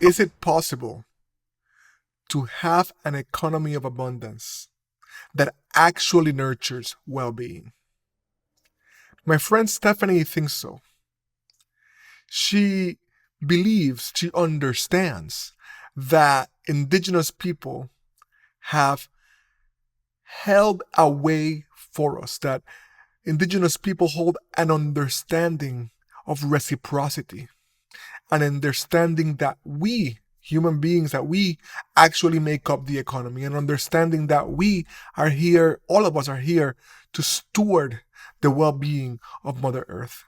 Is it possible to have an economy of abundance that actually nurtures well being? My friend Stephanie thinks so. She believes, she understands that Indigenous people have held a way for us, that Indigenous people hold an understanding of reciprocity, an understanding that we, human beings, that we actually make up the economy, an understanding that we are here, all of us are here to steward the well being of Mother Earth.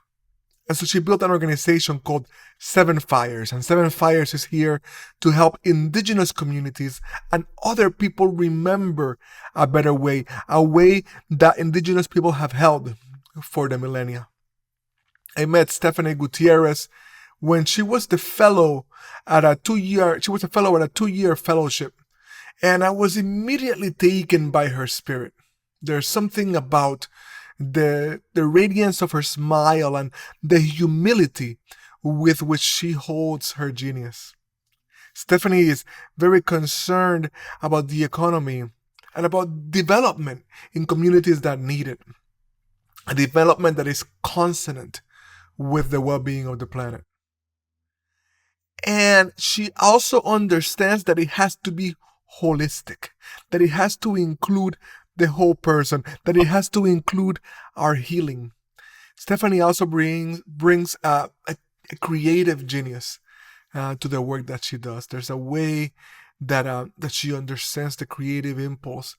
And so she built an organization called Seven Fires. And Seven Fires is here to help Indigenous communities and other people remember a better way, a way that Indigenous people have held for the millennia. I met Stephanie Gutierrez when she was the fellow at a 2 year, she was a fellow at a 2 year fellowship. And I was immediately taken by her spirit. There's something about the radiance of her smile and the humility with which she holds her genius. Stephanie is very concerned about the economy and about development in communities that need it. A development that is consonant with the well-being of the planet. And she also understands that it has to be holistic, that it has to include the whole person, that it has to include our healing. Stephanie also brings a creative genius to the work that she does. There's a way that she understands the creative impulse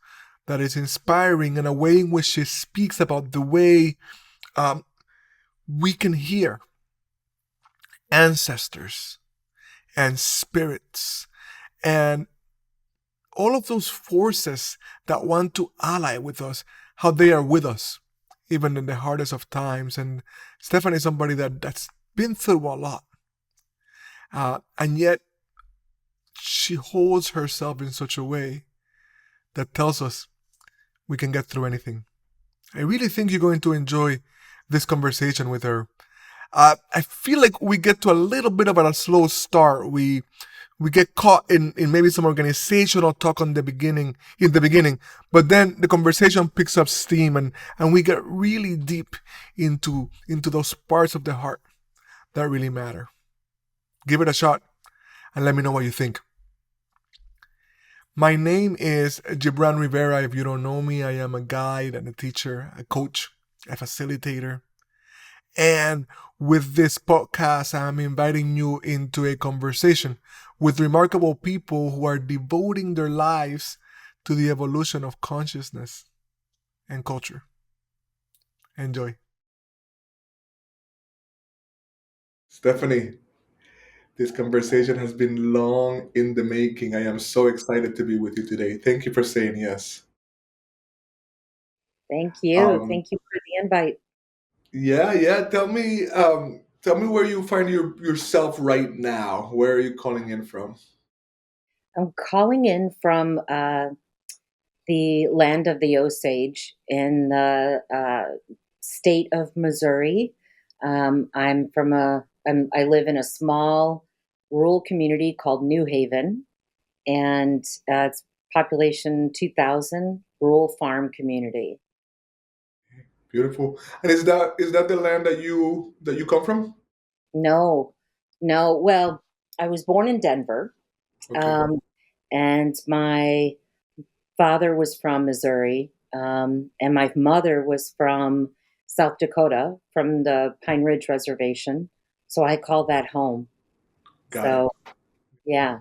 that is inspiring, and a way in which she speaks about the way we can hear ancestors and spirits and all of those forces that want to ally with us, how they are with us, even in the hardest of times. And Stephanie is somebody that's been through a lot. And yet, she holds herself in such a way that tells us we can get through anything. I really think you're going to enjoy this conversation with her. I feel like we get to a little bit of a slow start. We get caught in maybe some organizational talk in the beginning, but then the conversation picks up steam and we get really deep into those parts of the heart that really matter. Give it a shot and let me know what you think. My name is Gibran Rivera. If you don't know me, I am a guide and a teacher, a coach, a facilitator. And with this podcast, I'm inviting you into a conversation with remarkable people who are devoting their lives to the evolution of consciousness and culture. Enjoy. Stephanie, this conversation has been long in the making. I am so excited to be with you today. Thank you for saying yes. Thank you. Um, Thank you for the invite. yeah. Tell me where you find yourself right now. Where are you calling in from? I'm calling in from the land of the Osage in the state of Missouri. I live in a small rural community called New Haven, and it's population 2,000 rural farm community. Beautiful. And is that the land that you come from? No, no. Well, I was born in Denver, Okay. um, and my father was from Missouri, and my mother was from South Dakota, from the Pine Ridge Reservation. So I call that home. Got it. So yeah,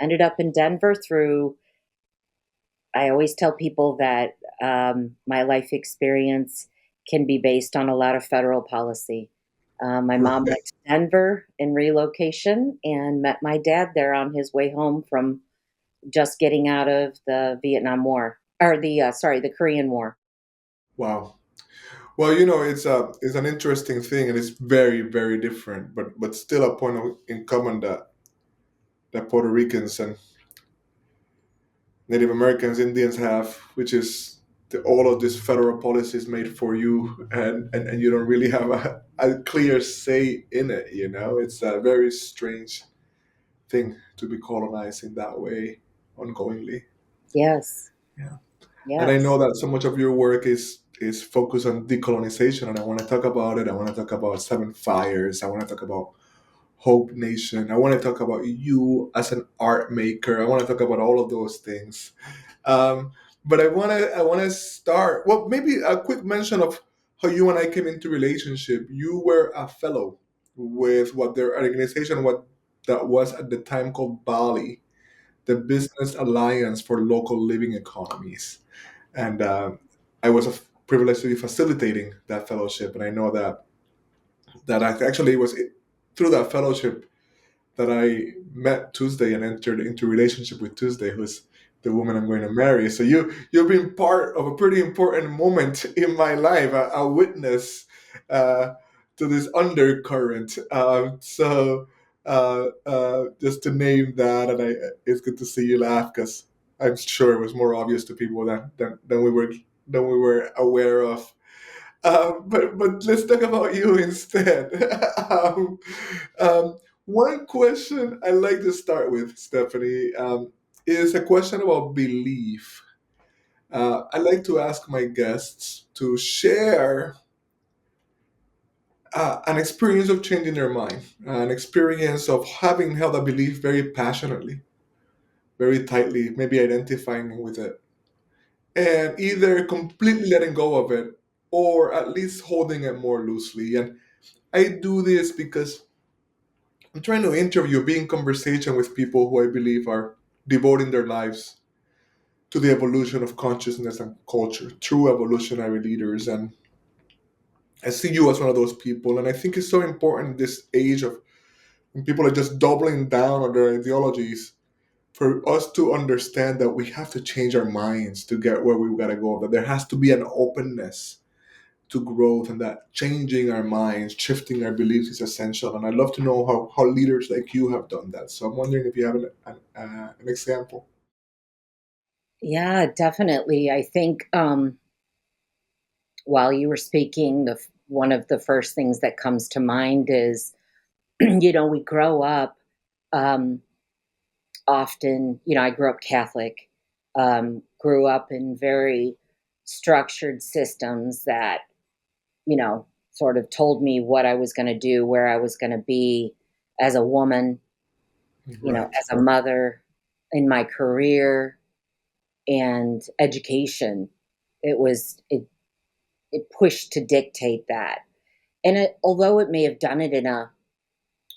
ended up in Denver through. I always tell people that my life experience can be based on a lot of federal policy. My mom Right. went to Denver in relocation and met my dad there on his way home from just getting out of the Vietnam War, or the Korean War. Wow. Well, it's an interesting thing, and it's very, very different, but still a point in common that Puerto Ricans and Native Americans, Indians have, which is all of these federal policies made for you, and you don't really have a clear say in it. It's a very strange thing to be colonized in that way ongoingly. Yes. Yeah. And I Yes. know that so much of your work is focused on decolonization, and I want to talk about it. I want to talk about Seven Fires. I want to talk about Hope Nation. I want to talk about you as an art maker. I want to talk about all of those things. Um, but I want to start. Well, maybe a quick mention of how you and I came into relationship. You were a fellow with what their organization, what that was at the time called Bali, the Business Alliance for Local Living Economies, and I was privileged to be facilitating that fellowship. And I know that I actually was through that fellowship that I met Tuesday and entered into relationship with Tuesday, who's the woman I'm going to marry. So you've been part of a pretty important moment in my life, a witness uh, to this undercurrent. Just to name that, and it's good to see you laugh because I'm sure it was more obvious to people than we were aware of. But let's talk about you instead. um, um, One question I like to start with, Stephanie, is a question about belief. I like to ask my guests to share an experience of changing their mind, an experience of having held a belief very passionately, very tightly, maybe identifying with it, and either completely letting go of it or at least holding it more loosely. And I do this because I'm trying to interview, be in conversation with people who I believe are devoting their lives to the evolution of consciousness and culture, true evolutionary leaders. And I see you as one of those people. And I think it's so important in this age of when people are just doubling down on their ideologies for us to understand that we have to change our minds to get where we've got to go, that there has to be an openness to growth, and that changing our minds, shifting our beliefs is essential. And I'd love to know how leaders like you have done that. So I'm wondering if you have an example. Yeah, definitely. I think while you were speaking, one of the first things that comes to mind is, we grow up um, often, I grew up Catholic, grew up in very structured systems that, sort of told me what I was going to do, where I was going to be as a woman, Right. as a mother, in my career and education. It pushed to dictate that. And although it may have done it in a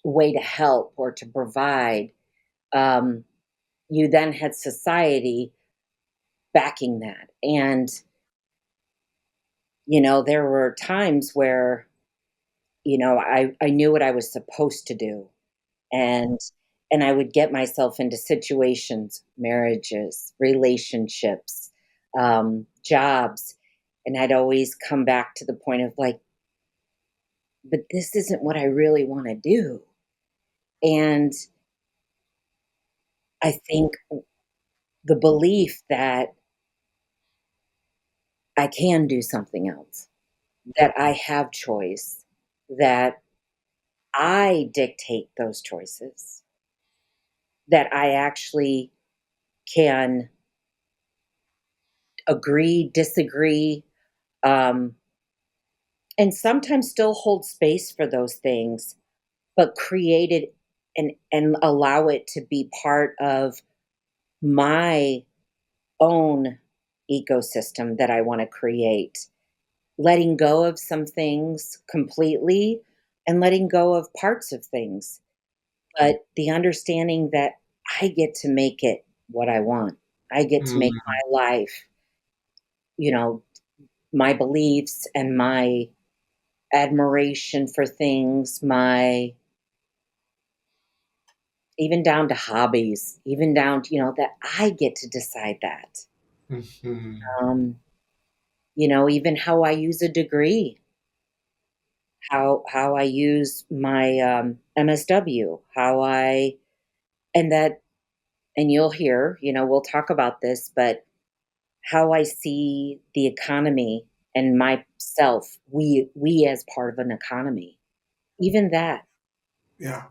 way to help or to provide, um, you then had society backing that. And, there were times where, I knew what I was supposed to do. And and I would get myself into situations, marriages, relationships, jobs, and I'd always come back to the point of like, but this isn't what I really want to do. And I think the belief that I can do something else, that I have choice, that I dictate those choices, that I actually can agree, disagree, um, and sometimes still hold space for those things, but create it and allow it to be part of my own ecosystem that I want to create. Letting go of some things completely and letting go of parts of things, but the understanding that I get to make it what I want. I get to make Mm, my life, you know, my beliefs and my admiration for things, my even down to hobbies, even down to, that I get to decide that. mhm. Um, even how I use a degree, how I use my MSW, how I and that and you'll hear, we'll talk about this, but how I see the economy and myself, we as part of an economy, even that. Yeah.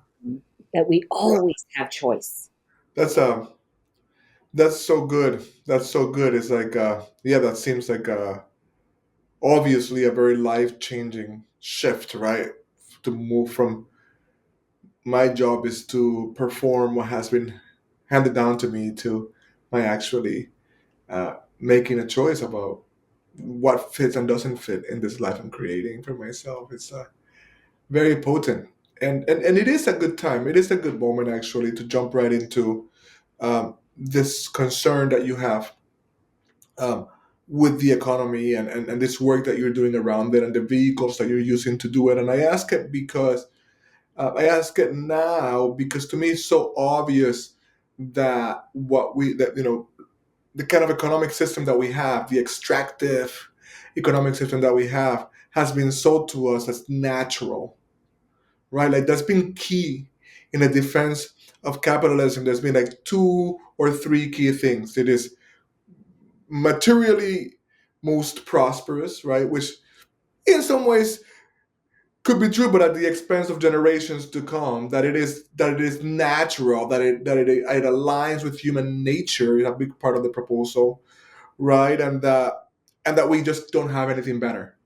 that we always have choice. That's that's so good. That's so good. It's like yeah, that seems like obviously a very life changing shift, right? To move from my job is to perform what has been handed down to me to my actually making a choice about what fits and doesn't fit in this life I'm creating for myself. It's very potent. And it is a good time. It is a good moment actually to jump right into this concern that you have um, with the economy and this work that you're doing around it and the vehicles that you're using to do it. And I ask it because I ask it now because to me it's so obvious that that the kind of economic system that we have, the extractive economic system that we have, has been sold to us as natural, right? Like that's been key in the defense of capitalism. There's been like two or three key things. It is materially most prosperous, right? Which in some ways could be true, but at the expense of generations to come. That it is natural, it aligns with human nature is a big part of the proposal, right? And that we just don't have anything better.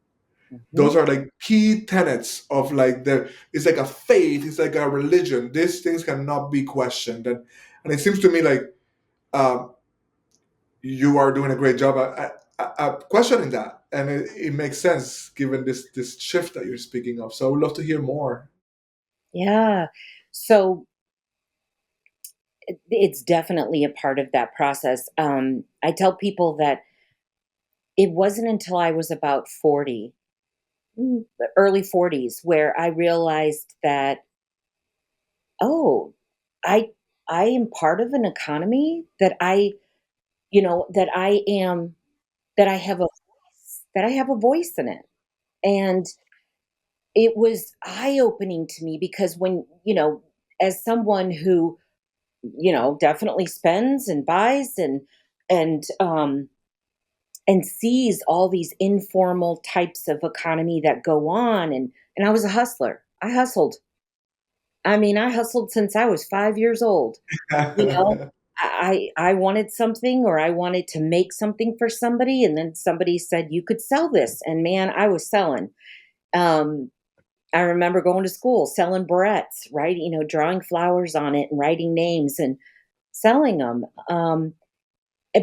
Mhm. Those are like key tenets of like the it's like a faith, it's like a religion. These things cannot be questioned, and it seems to me like um, you are doing a great job at questioning that, and it makes sense given this shift that you're speaking of. So I would love to hear more. Yeah. So it's definitely a part of that process. I tell people that it wasn't until I was about 40, the early 40s, where I realized that, oh, I I am part of an economy that I am that I have a voice in it. And it was eye-opening to me because as someone who, definitely spends and buys and um and sees all these informal types of economy that go on, and I was a hustler. I hustled. I mean, I hustled since I was 5 years old. You know, I wanted something, or I wanted to make something for somebody, and then somebody said, "You could sell this." And man, I was selling. Um, I remember going to school, selling barrettes, writing, drawing flowers on it and writing names and selling them.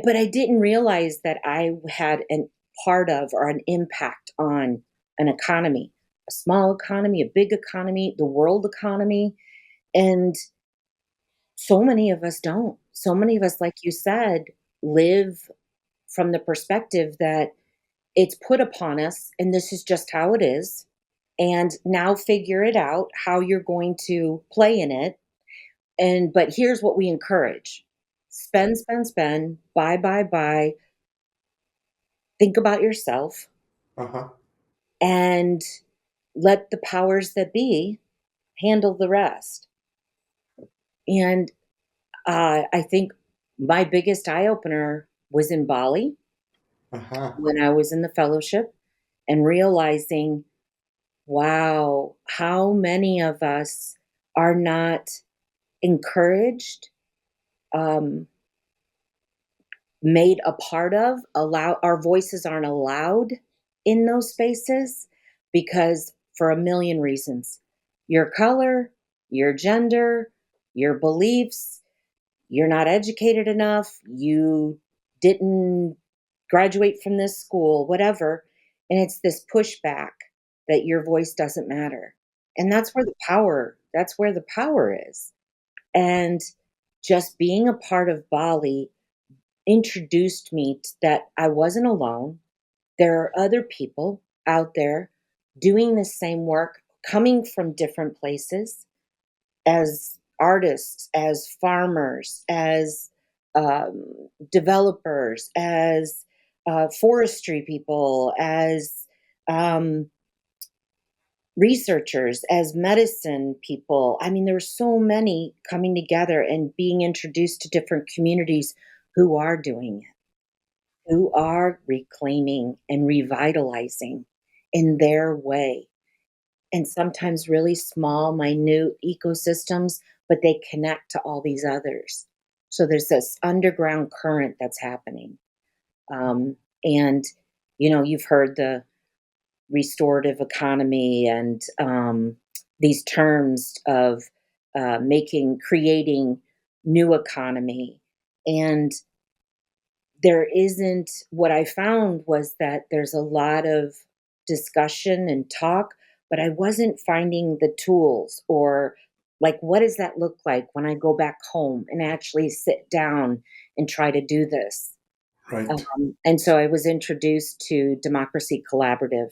But I didn't realize that I had an part of or an impact on an economy, a small economy, a big economy, the world economy. And so many of us don't. So many of us, like you said, live from the perspective that it's put upon us and this is just how it is. And now figure it out how you're going to play in it. But here's what we encourage: spend, spend, spend, buy, buy, buy, think about yourself, Uh-huh. and let the powers that be handle the rest. And I think my biggest eye opener was in Bali Uh-huh. when I was in the fellowship and realizing, wow, how many of us are not encouraged, um, made a part of, allow our voices aren't allowed in those spaces because for a million reasons. Your color, your gender, your beliefs, you're not educated enough, you didn't graduate from this school, whatever. And it's this pushback that your voice doesn't matter. And that's where the power is. And just being a part of Bali introduced me that I wasn't alone. There are other people out there doing the same work, coming from different places, as artists, as farmers, as um, developers, as forestry people, as um, researchers, as medicine people. I mean, there are so many coming together and being introduced to different communities who are doing it, who are reclaiming and revitalizing in their way. And sometimes really small, minute ecosystems, but they connect to all these others. So there's this underground current that's happening. And, you've heard the restorative economy and these terms of creating new economy. And there isn't, what I found was that there's a lot of discussion and talk, but I wasn't finding the tools or like, what does that look like when I go back home and actually sit down and try to do this? Right. And so I was introduced to Democracy Collaborative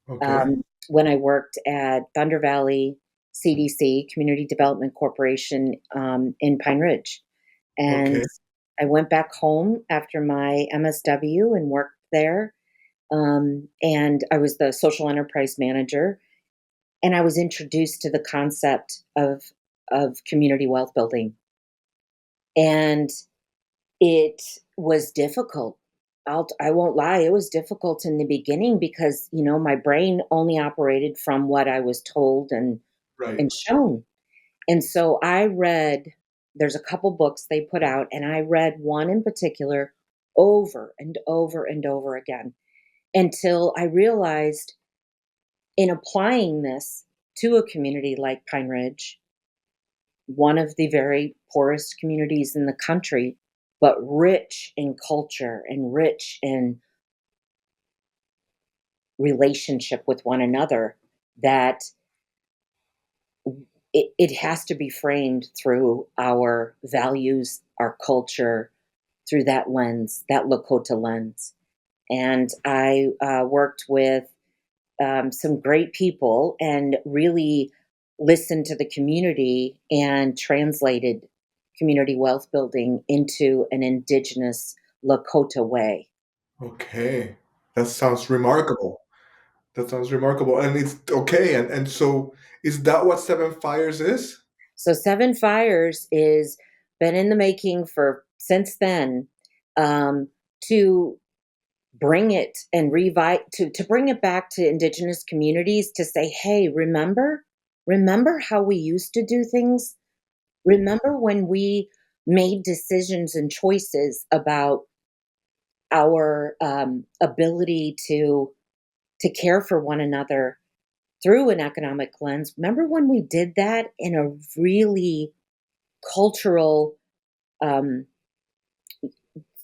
Okay. when I worked at Thunder Valley CDC, Community Development Corporation, in Pine Ridge. And Okay. I went back home after my MSW and worked there. And I was the social enterprise manager. And I was introduced to the concept of community wealth building. And it was difficult. I won't lie, it was difficult in the beginning because, my brain only operated from what I was told Right. and shown. And so I read, there's a couple books they put out, and I read one in particular over and over and over again until I realized in applying this to a community like Pine Ridge, one of the very poorest communities in the country, but rich in culture and rich in relationship with one another, that it has to be framed through our values, our culture, through that lens, that Lakota lens. And I worked with some great people and really listened to the community and translated community wealth building into an Indigenous Lakota way. Okay. That sounds remarkable. That sounds remarkable. And it's okay. And so is that what Seven Fires is? So Seven Fires is been in the making for since then, to bring it and revive to bring it back to indigenous communities to say, hey, remember how we used to do things? Remember when we made decisions and choices about our ability to care for one another through an economic lens? Remember when we did that in a really cultural um,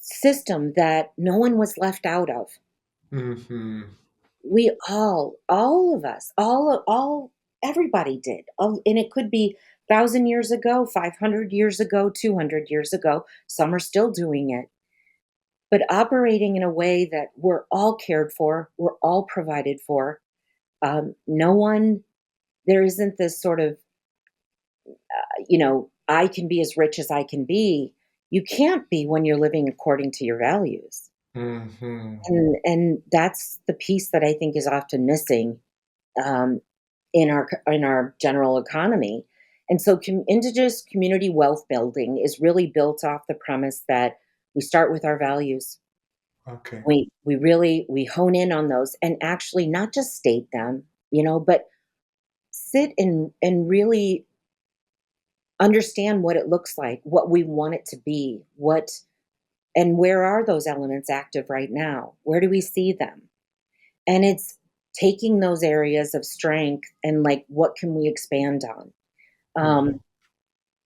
system that no one was left out of? Hmm. We all of us, all everybody did. And it could be 1,000 years ago, 500 years ago, 200 years ago. Some are still doing it, but operating in a way that we're all cared for, we're all provided for. No one, there isn't this sort of, I can be as rich as I can be. You can't be when you're living according to your values. Hmm. And that's the piece that I think is often missing, um, in our general economy. And so, indigenous community wealth building is really built off the premise that we start with our values. Okay. We hone in on those and actually not just state them, but sit and really understand what it looks like, what we want it to be, and where are those elements active right now? Where do we see them? And it's taking those areas of strength and like, what can we expand on? Hmm. Um,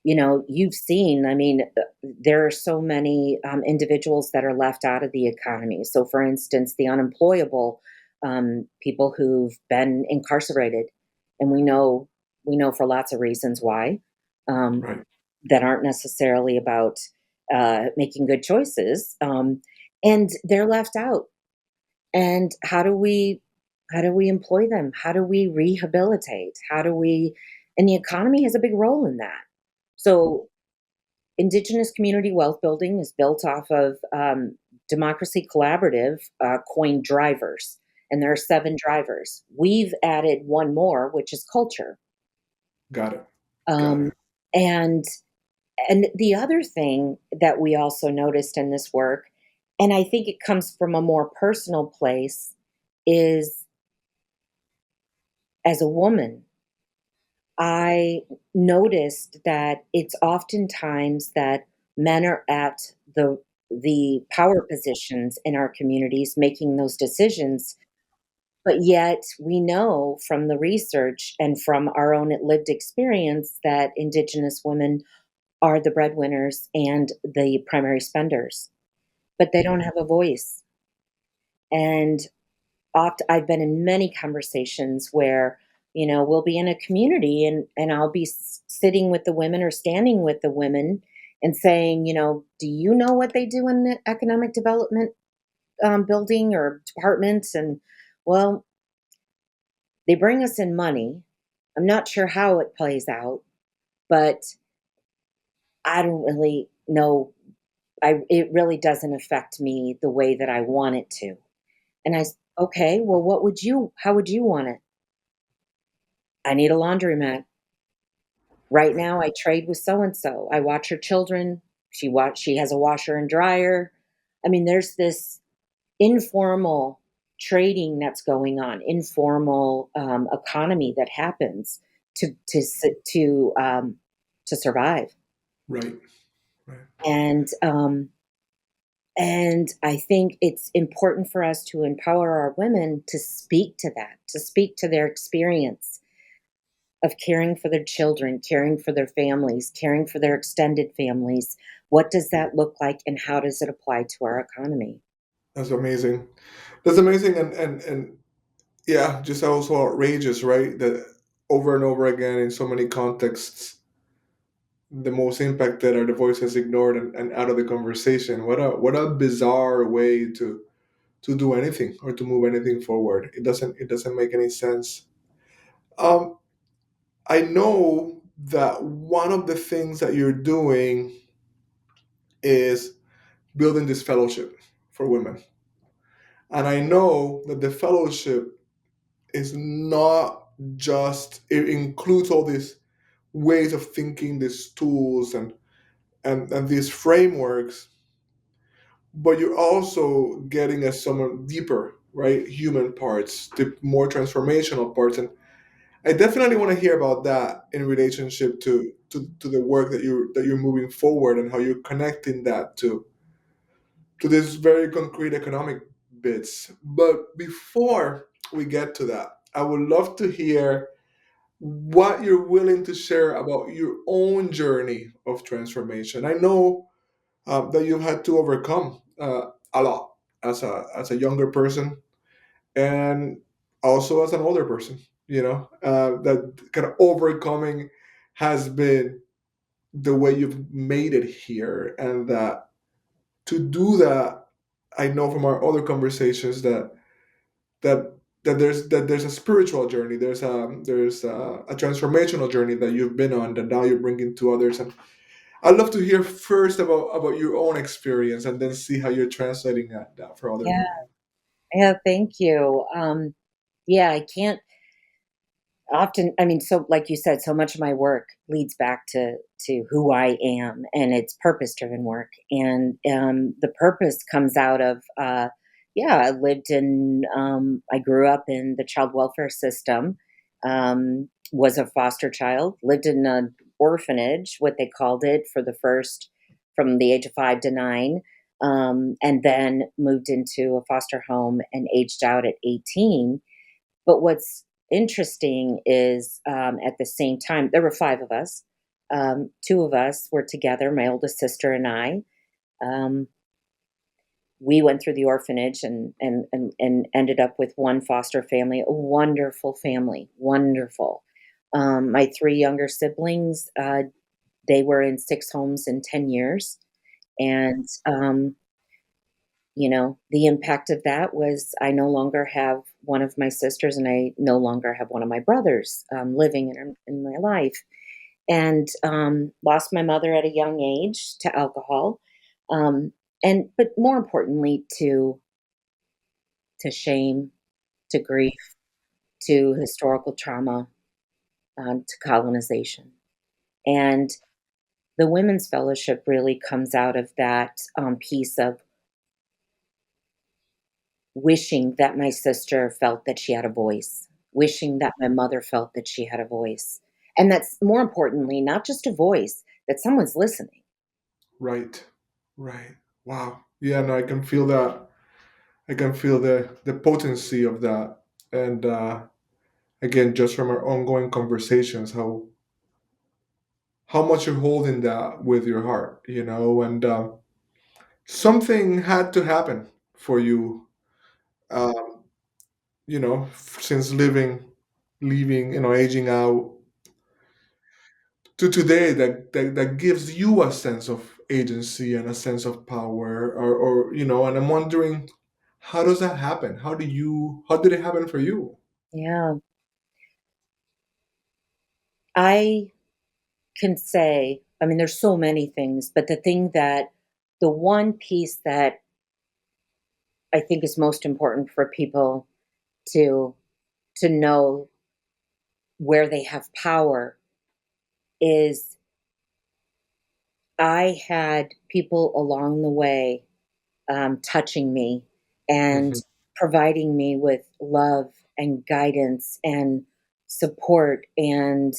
you've seen, I mean, there are so many individuals that are left out of the economy. So, for instance, the unemployable, people who've been incarcerated, and we know for lots of reasons why, um, Right. that aren't necessarily about making good choices, and they're left out. And how do we employ them? How do we rehabilitate? How do we and the economy has a big role in that. So indigenous community wealth building is built off of Democracy Collaborative coined drivers, and there are seven drivers. We've added one more, which is culture. Got it. Got Um, it. and and the other thing that we also noticed in this work, and I think it comes from a more personal place, is as a woman, I noticed that it's oftentimes that men are at the power positions in our communities making those decisions, but yet we know from the research and from our own lived experience that Indigenous women are the breadwinners and the primary spenders, but they don't have a voice. And I've been in many conversations where, we'll be in a community and I'll be sitting with the women or standing with the women and saying, do you know what they do in the economic development building or departments? And well, they bring us in money. I'm not sure how it plays out, but I don't really know. It really doesn't affect me the way that I want it to. And okay, well, how would you want it? I need a laundromat. Right Right. now I trade with so and so. I watch her children. She has a washer and dryer. I mean, there's this informal trading that's going on, informal economy that happens to survive. Right. Right. And I think it's important for us to empower our women to speak to that, to speak to their experience of caring for their children, caring for their families, caring for their extended families. What does that look like and how does it apply to our economy? That's amazing. That's amazing, and yeah, just also outrageous, right? That over and over again in so many contexts, the most impacted are the voices ignored and out of the conversation. What a bizarre way to do anything or to move anything forward. It doesn't make any sense. Um, I know that one of the things that you're doing is building this fellowship for women, and I know that the fellowship is not just, it includes all these ways of thinking, these tools and these frameworks, but you're also getting at some deeper, right, human parts, the more transformational parts. And I definitely want to hear about that in relationship to the work that you're moving forward, and how you're connecting that to this very concrete economic bits. But before we get to that, I would love to hear what you're willing to share about your own journey of transformation. I know that you've had to overcome a lot as a younger person, and also as an older person. That kind of overcoming has been the way you've made it here, and that to do that, I know from our other conversations that that there's a spiritual journey, there's a transformational journey that you've been on, that now you're bringing to others. And I'd love to hear first about your own experience, and then see how you're translating that for other Yeah, people. yeah, thank you. Yeah, I can't often, I mean, so like you said, so much of my work leads back to who I am, and it's purpose driven work. And the purpose comes out of yeah, I grew up in the child welfare system, was a foster child, lived in an orphanage, what they called it, for the first, from the age of 5 to 9, and then moved into a foster home and aged out at 18. But what's interesting is, at the same time, there were 5 of us. 2 of us were together, my oldest sister and I. Um, we went through the orphanage and ended up with one foster family, a wonderful family, wonderful. My 3 younger siblings, they were in 6 homes in 10 years, and, the impact of that was I no longer have one of my sisters, and I no longer have one of my brothers living in my life, and lost my mother at a young age to alcohol, um, and but more importantly to shame, to grief, to historical trauma, to colonization, and the women's fellowship really comes out of that piece of wishing that my sister felt that she had a voice, wishing that my mother felt that she had a voice. And that's more importantly, not just a voice, that someone's listening. Right. Right. Wow. Yeah, no, I can feel that. I can feel the potency of that. And again, just from our ongoing conversations, how much you're holding that with your heart, and something had to happen for you, um, since leaving, aging out to today, that gives you a sense of agency and a sense of power, and I'm wondering, how does that happen? How did it happen for you? Yeah. I can say, I mean, there's so many things, but the one piece that I think is most important for people to know where they have power is I had people along the way touching me and Hmm. providing me with love and guidance and support and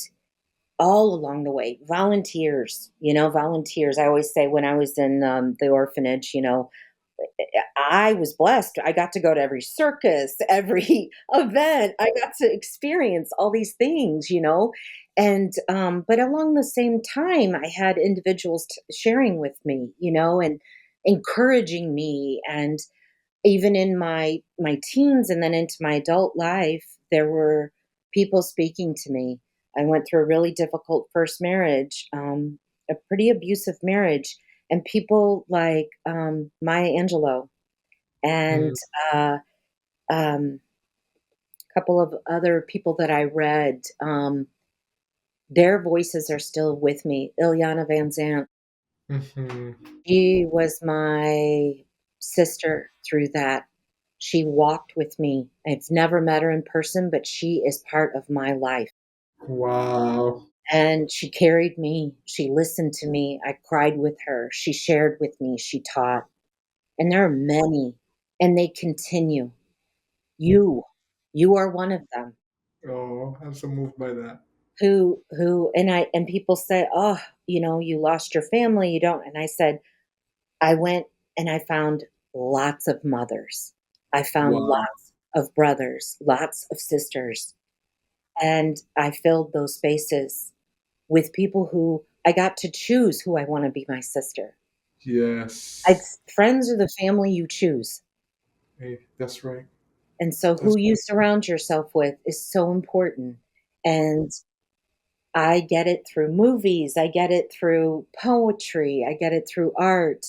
all along the way. Volunteers, volunteers. I always say when I was in the orphanage, I was blessed. I got to go to every circus, every event. I got to experience all these things, And but along the same time, I had individuals sharing with me, and encouraging me. And even in my teens and then into my adult life, there were people speaking to me. I went through a really difficult first marriage, a pretty abusive marriage, and people like Maya Angelou and Mm. uh, a couple of other people that I read, their voices are still with me. Ilyana Van Zant, Hmm. she was my sister through that. She walked with me. I've never met her in person, but she is part of my life. Wow. And she carried me. She listened to me. I cried with her. She shared with me. She taught. And there are many, and they continue. You, you are one of them. Oh, I'm so moved by that. And people say, "Oh, you lost your family, you don't." And I said, "I went and I found lots of mothers. I found Wow. lots of brothers, lots of sisters, and I filled those spaces with people who I got to choose who I want to be my sister. Yes. It's friends are the family you choose. Hey, that's right. And so That's who you surround yourself with is so important. And I get it through movies, I get it through poetry, I get it through art.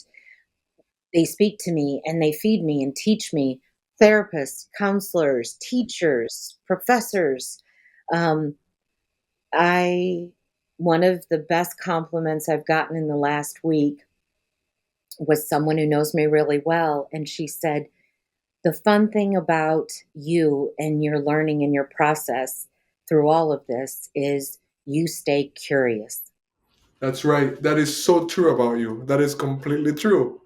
They speak to me and they feed me and teach me. Therapists, counselors, teachers, professors. Um, I One of the best compliments I've gotten in the last week was someone who knows me really well, and she said, "The fun thing about you and your learning and your process through all of this is you stay curious." That's right. That is so true about you. That is completely true.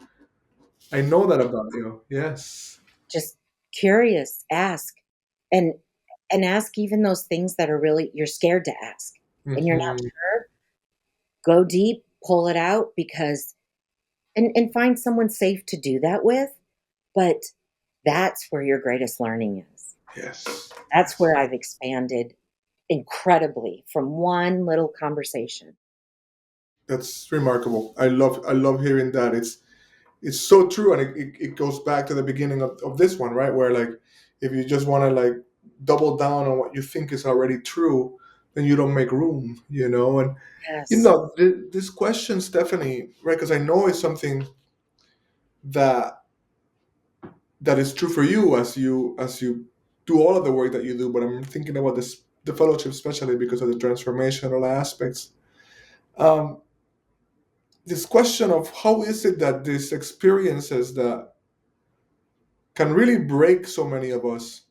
I know that about you. Yes. Just curious, ask. And ask even those things that are really you're scared to ask and you're not Hmm. sure, go deep, pull it out because and find someone safe to do that with, but that's where your greatest learning is. Yes. That's Yes. where I've expanded incredibly from one little conversation. That's remarkable. I love hearing that. It's so true, and it goes back to the beginning of this one, right? Where like, if you just want to like double down on what you think is already true, then you don't make room, and Yes. this question, Stephanie, right? Because I know it's something that that is true for you as you do all of the work that you do. But I'm thinking about this, the fellowship, especially because of the transformational aspects. Um, this question of how is it that these experiences that can really break so many of us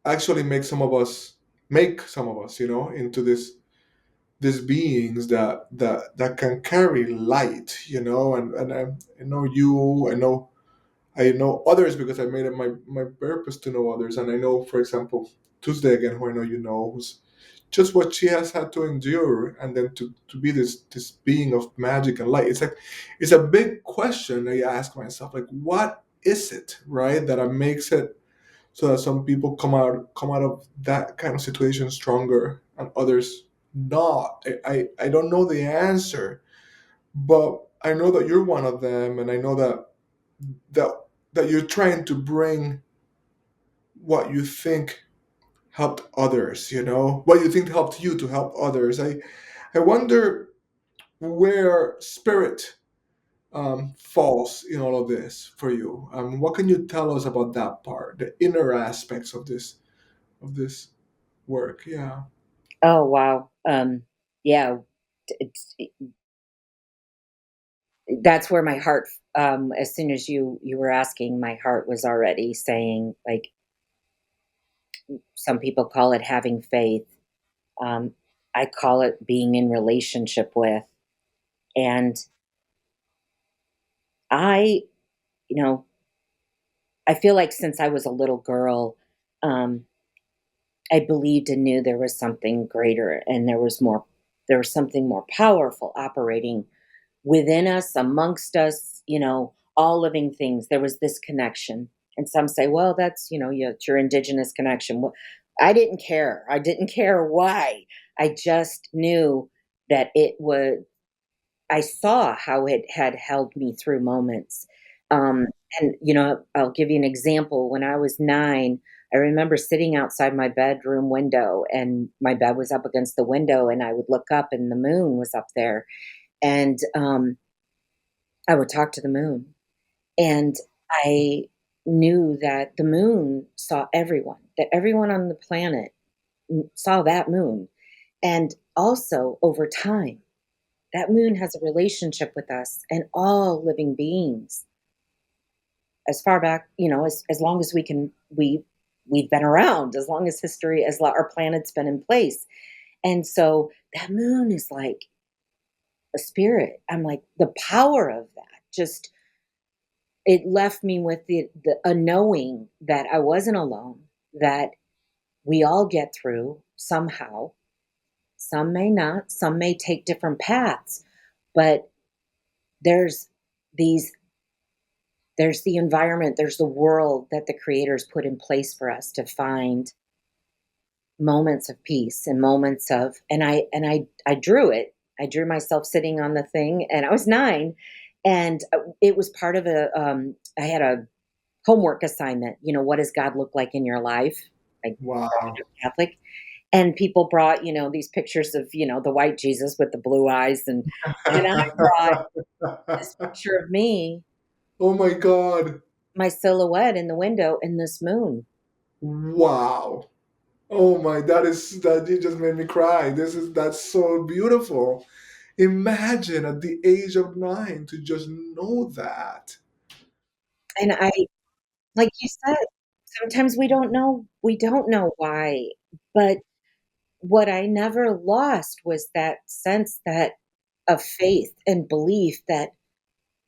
actually make some of us into these beings that can carry light, and I know you, I know others because I made it my purpose to know others. And I know, for example, Tuesday again, who I know you know, who's just what she has had to endure, and then to be this being of magic and light. It's like, it's a big question I ask myself, like, what is it, right, that makes it so that some people come out of that kind of situation stronger and others not. I don't know the answer, but I know that you're one of them, and I know that that you're trying to bring what you think helped others, what you think helped you to help others. I wonder where spirit falls in all of this for you. What can you tell us about that part, the inner aspects of this work? Yeah. Oh, wow. Yeah, it's that's where my heart, as soon as you were asking, my heart was already saying, like, some people call it having faith. Um, I call it being in relationship with. And I, you know, I feel like since I was a little girl, um, I believed and knew there was something greater and there was something more powerful operating within us, amongst us, all living things. There was this connection. And some say, well, that's, it's your indigenous connection. Well, I didn't care. I didn't care why. I just knew that I saw how it had held me through moments. Um, and, I'll give you an example. When I was 9, I remember sitting outside my bedroom window, and my bed was up against the window, and I would look up and the moon was up there. And I would talk to the moon. And I knew that the moon saw everyone, that everyone on the planet saw that moon. And also, over time, that moon has a relationship with us and all living beings as far back, as long as we've been around, as long as history, our planet's been in place. And so that moon is like a spirit. I'm like, the power of that just, it left me with a knowing that I wasn't alone, that we all get through somehow. Some may not, some may take different paths, but there's these there's the environment, there's the world that the creators put in place for us to find moments of peace and moments of, and I drew it. I drew myself sitting on the thing, and I was 9, and it was part of I had a homework assignment. What does God look like in your life? I Wow. Catholic, and people brought, these pictures of, the white Jesus with the blue eyes, and I brought this picture of me, Oh my God. my silhouette in the window, in this moon. Wow. Oh my, that you just made me cry. That's so beautiful. Imagine at the age of 9 to just know that. And like you said, sometimes we don't know why, but what I never lost was that sense, that of faith and belief that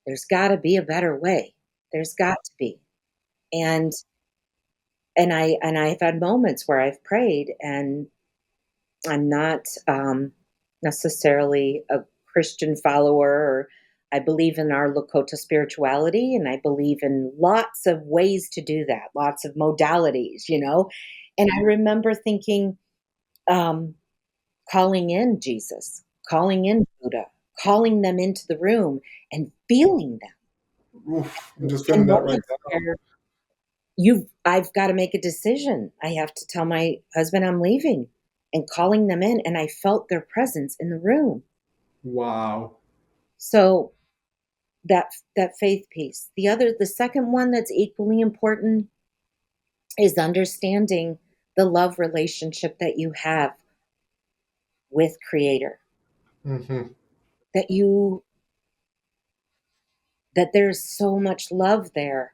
there's gotta be a better way. There's got to be. And I've had moments where I've prayed, and I'm not, necessarily a Christian follower, or I believe in our Lakota spirituality, and I believe in lots of ways to do that, lots of modalities. And I remember thinking, um, calling in Jesus, calling in Buddha, calling them into the room and feeling Oof, I'm them just in feeling that right moments where I've gotta make a decision. I have to tell my husband I'm leaving, and calling them in, and I felt their presence in the room. now. Wow. So that faith piece. The second one that's equally important is understanding the love relationship that you have with Creator. Hmm. That there's so much love there.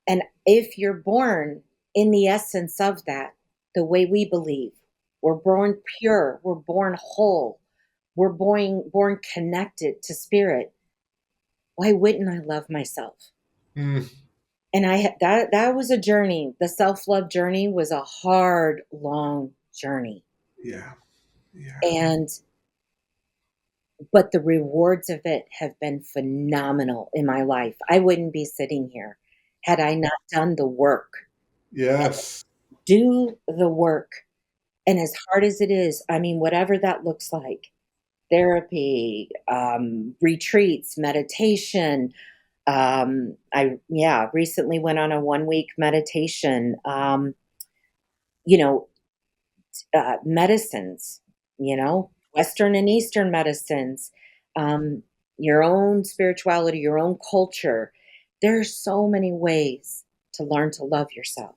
And if you're born in the essence of that, the way we believe, we're born pure, we're born whole, we're born connected to spirit. Why wouldn't I love myself? Mm. And that was a journey. The self-love journey was a hard, long journey. Yeah. Yeah. And but the rewards of it have been phenomenal in my life. I wouldn't be sitting here had I not done the work. Yes. Do the work. And as hard as it is, I mean, whatever that looks like, therapy, retreats, meditation. I yeah, recently went on a 1 week meditation. You know, medicines, Western and Eastern medicines, um, your own spirituality, your own culture. There are so many ways to learn to love yourself.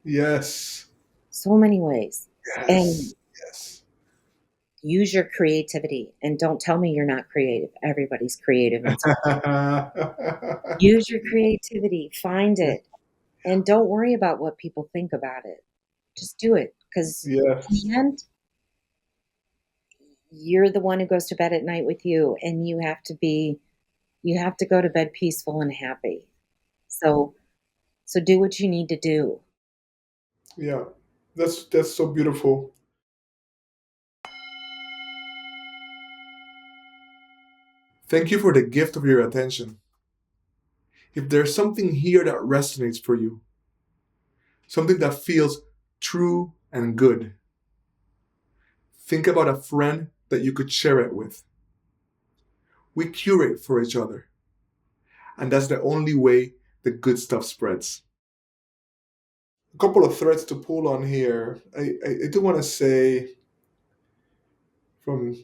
Yes. So many ways. Yes. And Yes. use your creativity. And don't tell me you're not creative. Everybody's creative. And use your creativity, find it, and don't worry about what people think about it. Just do it because in Yes. the end, you're the one who goes to bed at night with you, and you have to go to bed peaceful and happy. So so do what you need to do. Yeah. That's so beautiful. Thank you for the gift of your attention. If there's something here that resonates for you, something that feels true and good, think about a friend that you could share it with. We curate for each other, and that's the only way the good stuff spreads. A couple of threads to pull on here. I do want to say from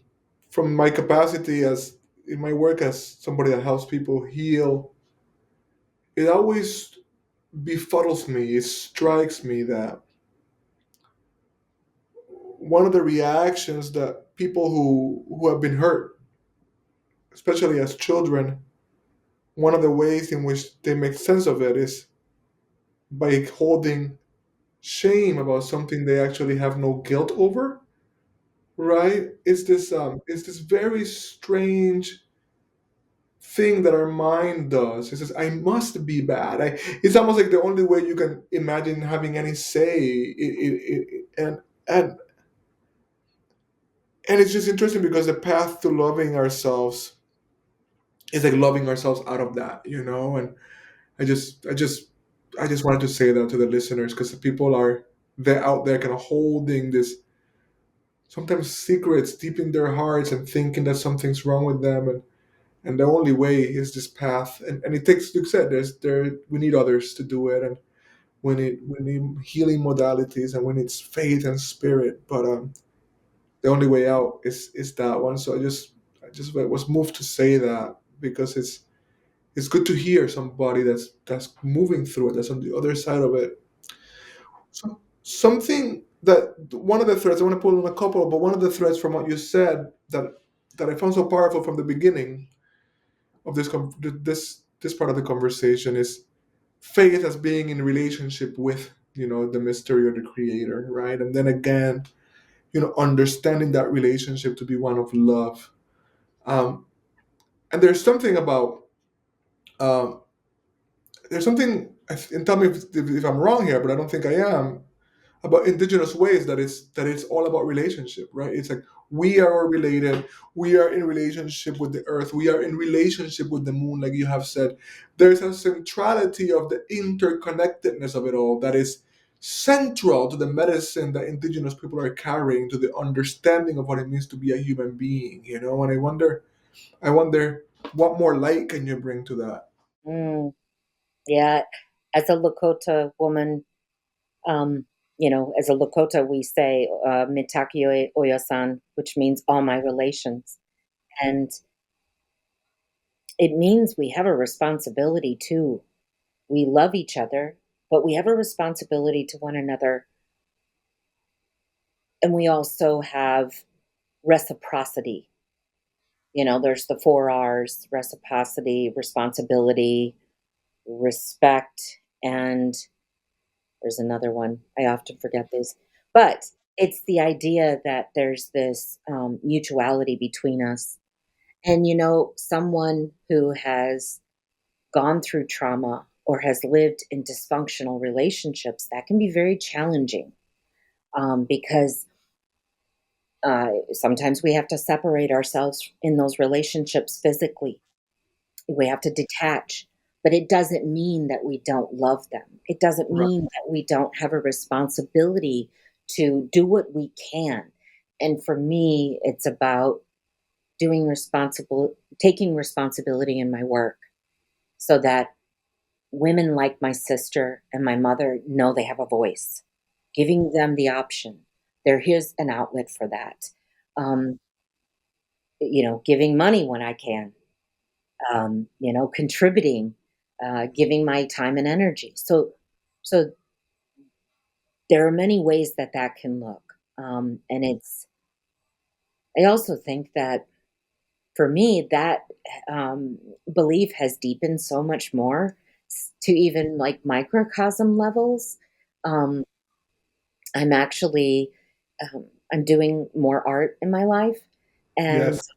my capacity as in my work as somebody that helps people heal, it always befuddles me, it strikes me that one of the reactions that people who have been hurt, especially as children, one of the ways in which they make sense of it is by holding shame about something they actually have no guilt over, right? It's this very strange thing that our mind does. It says, I must be bad. It's almost like the only way you can imagine having any say. And and it's just interesting because the path to loving ourselves is like loving ourselves out of that, And I just wanted to say that to the listeners because the people are they're out there kind of holding this sometimes secrets deep in their hearts and thinking that something's wrong with them, and the only way is this path, and it takes, like you said, we need others to do it, and we need healing modalities, and we need faith and spirit, but the only way out is that one. So I just was moved to say that because it's good to hear somebody that's moving through it, that's on the other side of it. So something that one of the threads I want to pull on a couple, but one of the threads from what you said that I found so powerful from the beginning of this part of the conversation is faith as being in relationship with the mystery or the creator, right? And then again, understanding that relationship to be one of love. Um, and um, there's something, and tell me if I'm wrong here, but I don't think I am, about indigenous ways that it's all about relationship, right? It's like we are related, we are in relationship with the earth, we are in relationship with the moon, like you have said. There's a centrality of the interconnectedness of it all that is central to the medicine that indigenous people are carrying, to the understanding of what it means to be a human being, and I wonder what more light can you bring to that. Mm, yeah, as a Lakota woman, um, as a Lakota, we say "mitaki oyasan," which means all my relations, and it means we have a responsibility too. We love each other, but we have a responsibility to one another, and we also have reciprocity. There's the 4 R's: reciprocity, responsibility, respect, and there's another one. I often forget these. But it's the idea that there's this mutuality between us. And, someone who has gone through trauma or has lived in dysfunctional relationships, that can be very challenging because Sometimes we have to separate ourselves in those relationships physically. We have to detach, but it doesn't mean that we don't love them. It doesn't Right. mean that we don't have a responsibility to do what we can. And for me, it's about taking responsibility in my work so that women like my sister and my mother know they have a voice, giving them the option. Here's an outlet for that. Um, giving money when I can, contributing, giving my time and energy. So there are many ways that that can look. And I also think that for me, that belief has deepened so much more to even like microcosm levels. Um, I'm actually, I'm doing more art in my life, and Yes.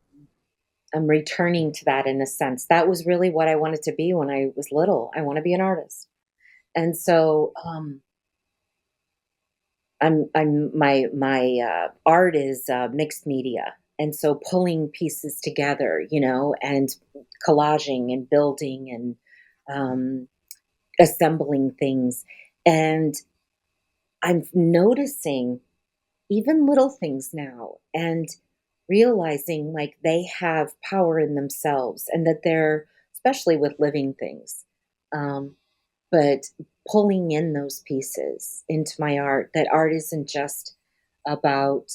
I'm returning to that in a sense. That was really what I wanted to be when I was little. I want to be an artist. And so, my art is mixed media, and so pulling pieces together, and collaging and building and um, assembling things, and I'm noticing even little things now, and realizing like they have power in themselves, and that they're especially with living things. Um, but pulling in those pieces into my art, that art isn't just about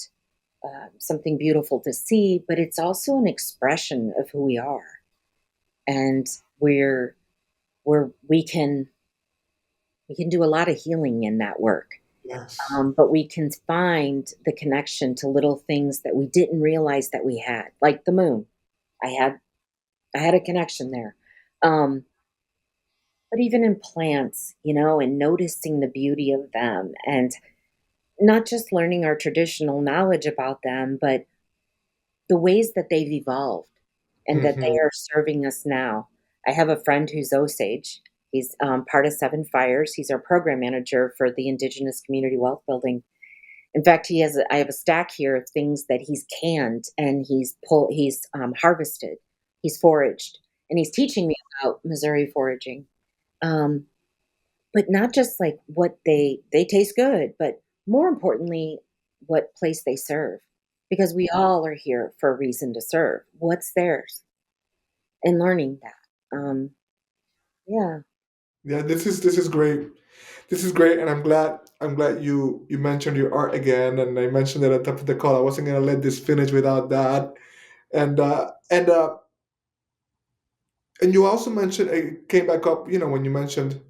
something beautiful to see, but it's also an expression of who we are, and we're we can do a lot of healing in that work. Yes. But we can find the connection to little things that we didn't realize that we had, like the moon. I had I had a connection there. Um, but even in plants, and noticing the beauty of them, and not just learning our traditional knowledge about them, but the ways that they've evolved and that they Hmm. are serving us now. I have a friend who's Osage. He's part of Seven Fires. He's our program manager for the Indigenous Community Wealth Building. In fact, I have a stack here of things that he's canned and he's harvested, he's foraged, and he's teaching me about Missouri foraging. Um, but not just like what they taste good, but more importantly, what place they serve. Because we all are here for a reason to serve. What's theirs? And learning that. Yeah. Yeah, this is great. This is great, and I'm glad you mentioned your art again, and I mentioned it at the top of the call. I wasn't gonna let this finish without that. And you also mentioned it came back up, when you mentioned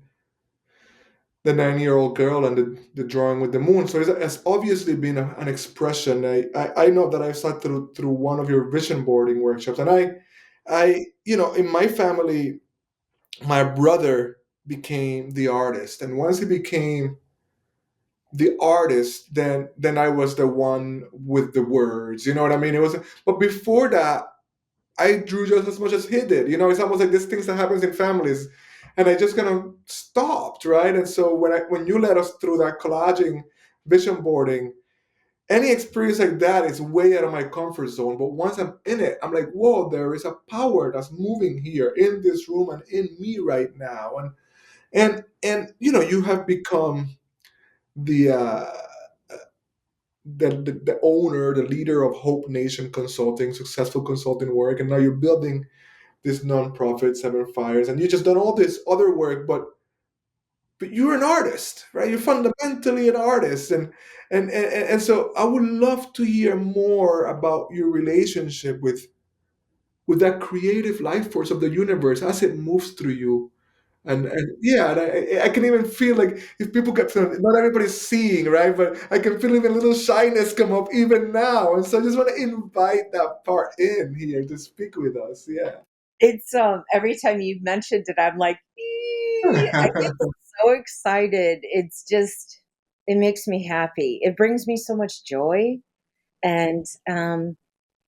the 9-year-old girl and the drawing with the moon. So it's obviously been an expression. I know that I've sat through one of your vision boarding workshops, and in my family, my brother became the artist, and once he became the artist, then I was the one with the words. You know what I mean? It was, but before that, I drew just as much as he did. It's almost like these things that happens in families, and I just kind of stopped, right? And so when you led us through that collaging, vision boarding, any experience like that is way out of my comfort zone. But once I'm in it, I'm like, whoa, there is a power that's moving here in this room and in me right now. And you have become the the owner, the leader of Hope Nation Consulting, successful consulting work, and now you're building this nonprofit, Seven Fires, and you just done all this other work, but you're an artist, right? You're fundamentally an artist, and so I would love to hear more about your relationship with that creative life force of the universe as it moves through you. And yeah, and I can even feel like if people get to, not everybody's seeing, right? But I can feel even a little shyness come up even now. And so I just want to invite that part in here to speak with us. Yeah. It's every time you mentioned it, I'm like, I get so excited. It makes me happy. It brings me so much joy. And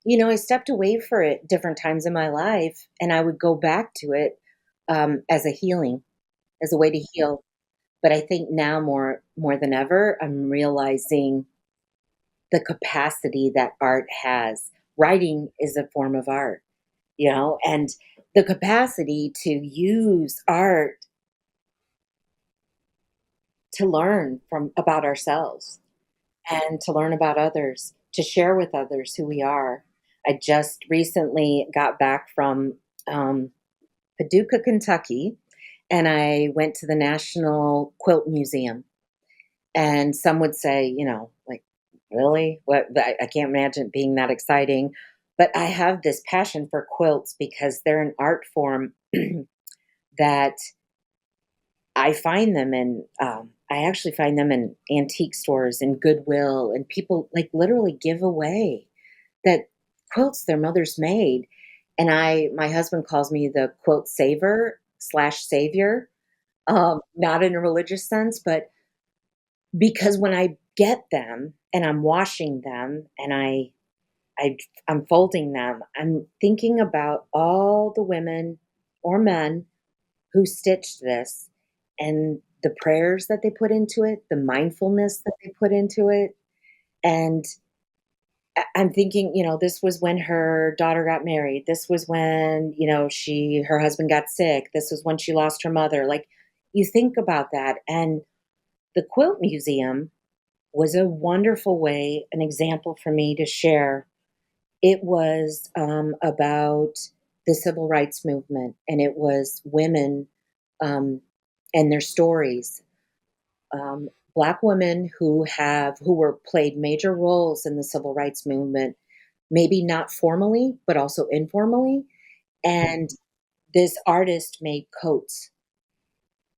I stepped away for it different times in my life, and I would go back to it as a healing, as a way to heal. But I think now more than ever, I'm realizing the capacity that art has. Writing is a form of art, and the capacity to use art to learn from about ourselves and to learn about others, to share with others who we are. I just recently got back from um, Paducah, Kentucky, and I went to the National Quilt Museum. And some would say, like, really? What? I can't imagine it being that exciting. But I have this passion for quilts because they're an art form that I find them in. I actually find them in antique stores and Goodwill, and people like literally give away that quilts their mothers made. And my husband calls me the quilt saver slash savior, not in a religious sense, but because when I get them and I'm washing them and I'm folding them, I'm thinking about all the women or men who stitched this and the prayers that they put into it, the mindfulness that they put into it. And I'm thinking, this was when her daughter got married. This was when, her husband got sick. This was when she lost her mother. Like, you think about that. And the Quilt Museum was a wonderful way, an example for me to share. It was about the civil rights movement, and it was women um, and their stories. Black women who were played major roles in the civil rights movement, maybe not formally, but also informally. And this artist made coats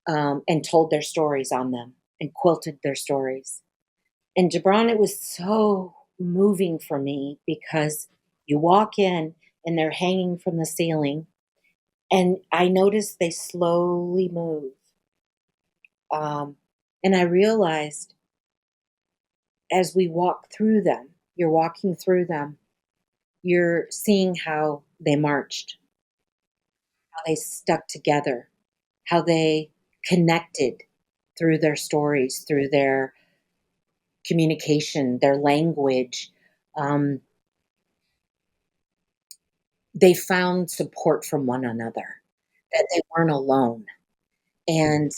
and told their stories on them and quilted their stories. And Gibran, it was so moving for me because you walk in and they're hanging from the ceiling, and I noticed they slowly move. And I realized as we walk through them, you're walking through them, you're seeing how they marched, how they stuck together, how they connected through their stories, through their communication, their language. Um, they found support from one another, that they weren't alone. And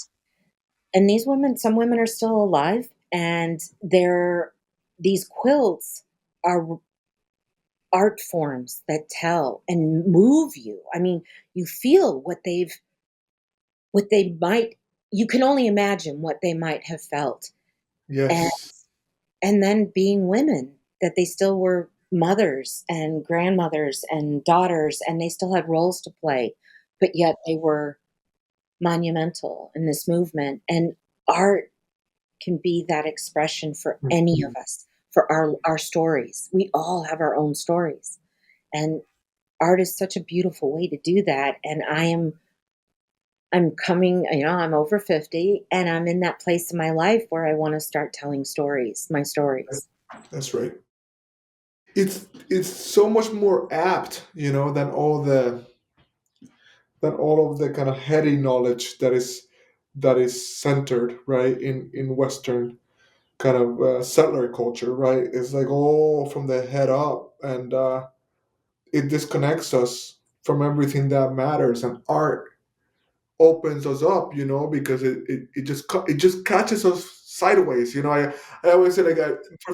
these women, some women are still alive, and these quilts are art forms that tell and move you. I mean, you feel what they might you can only imagine what they might have felt. And Yes. then being women, that they still were mothers and grandmothers and daughters, and they still had roles to play, but yet they were monumental in this movement. And art can be that expression for any of us, for our stories. We all have our own stories. And art is such a beautiful way to do that. And I'm coming, I'm over 50, and I'm in that place in my life where I want to start telling stories, my stories. That's right. It's so much more apt, than all of the kind of heady knowledge that is centered right in Western kind of settler culture, right? It's like all from the head up, and it disconnects us from everything that matters. And art opens us up, because it just catches us sideways. I always say, like,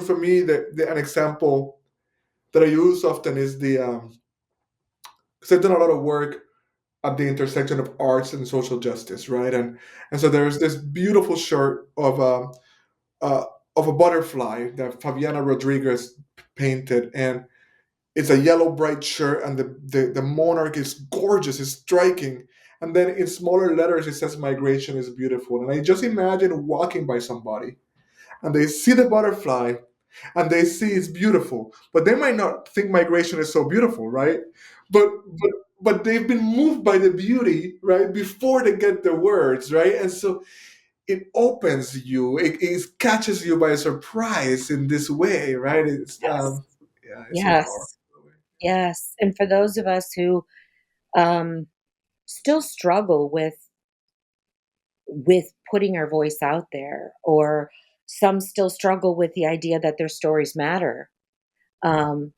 for me, an example that I use often is the because I've done a lot of work at the intersection of arts and social justice, right? And so there's this beautiful shirt uh, of a butterfly that Fabiana Rodriguez painted, and it's a yellow bright shirt, and the monarch is gorgeous, it's striking. And then in smaller letters it says migration is beautiful. And I just imagine walking by somebody and they see the butterfly and they see it's beautiful, but they might not think migration is so beautiful, right? But but but they've been moved by the beauty, right, before they get the words, right? And so it opens you, it catches you by surprise in this way, right? Yes. Yeah, it's so powerful. Yes. Yes. And for those of us who um, still struggle with putting our voice out there, or some still struggle with the idea that their stories matter. Um,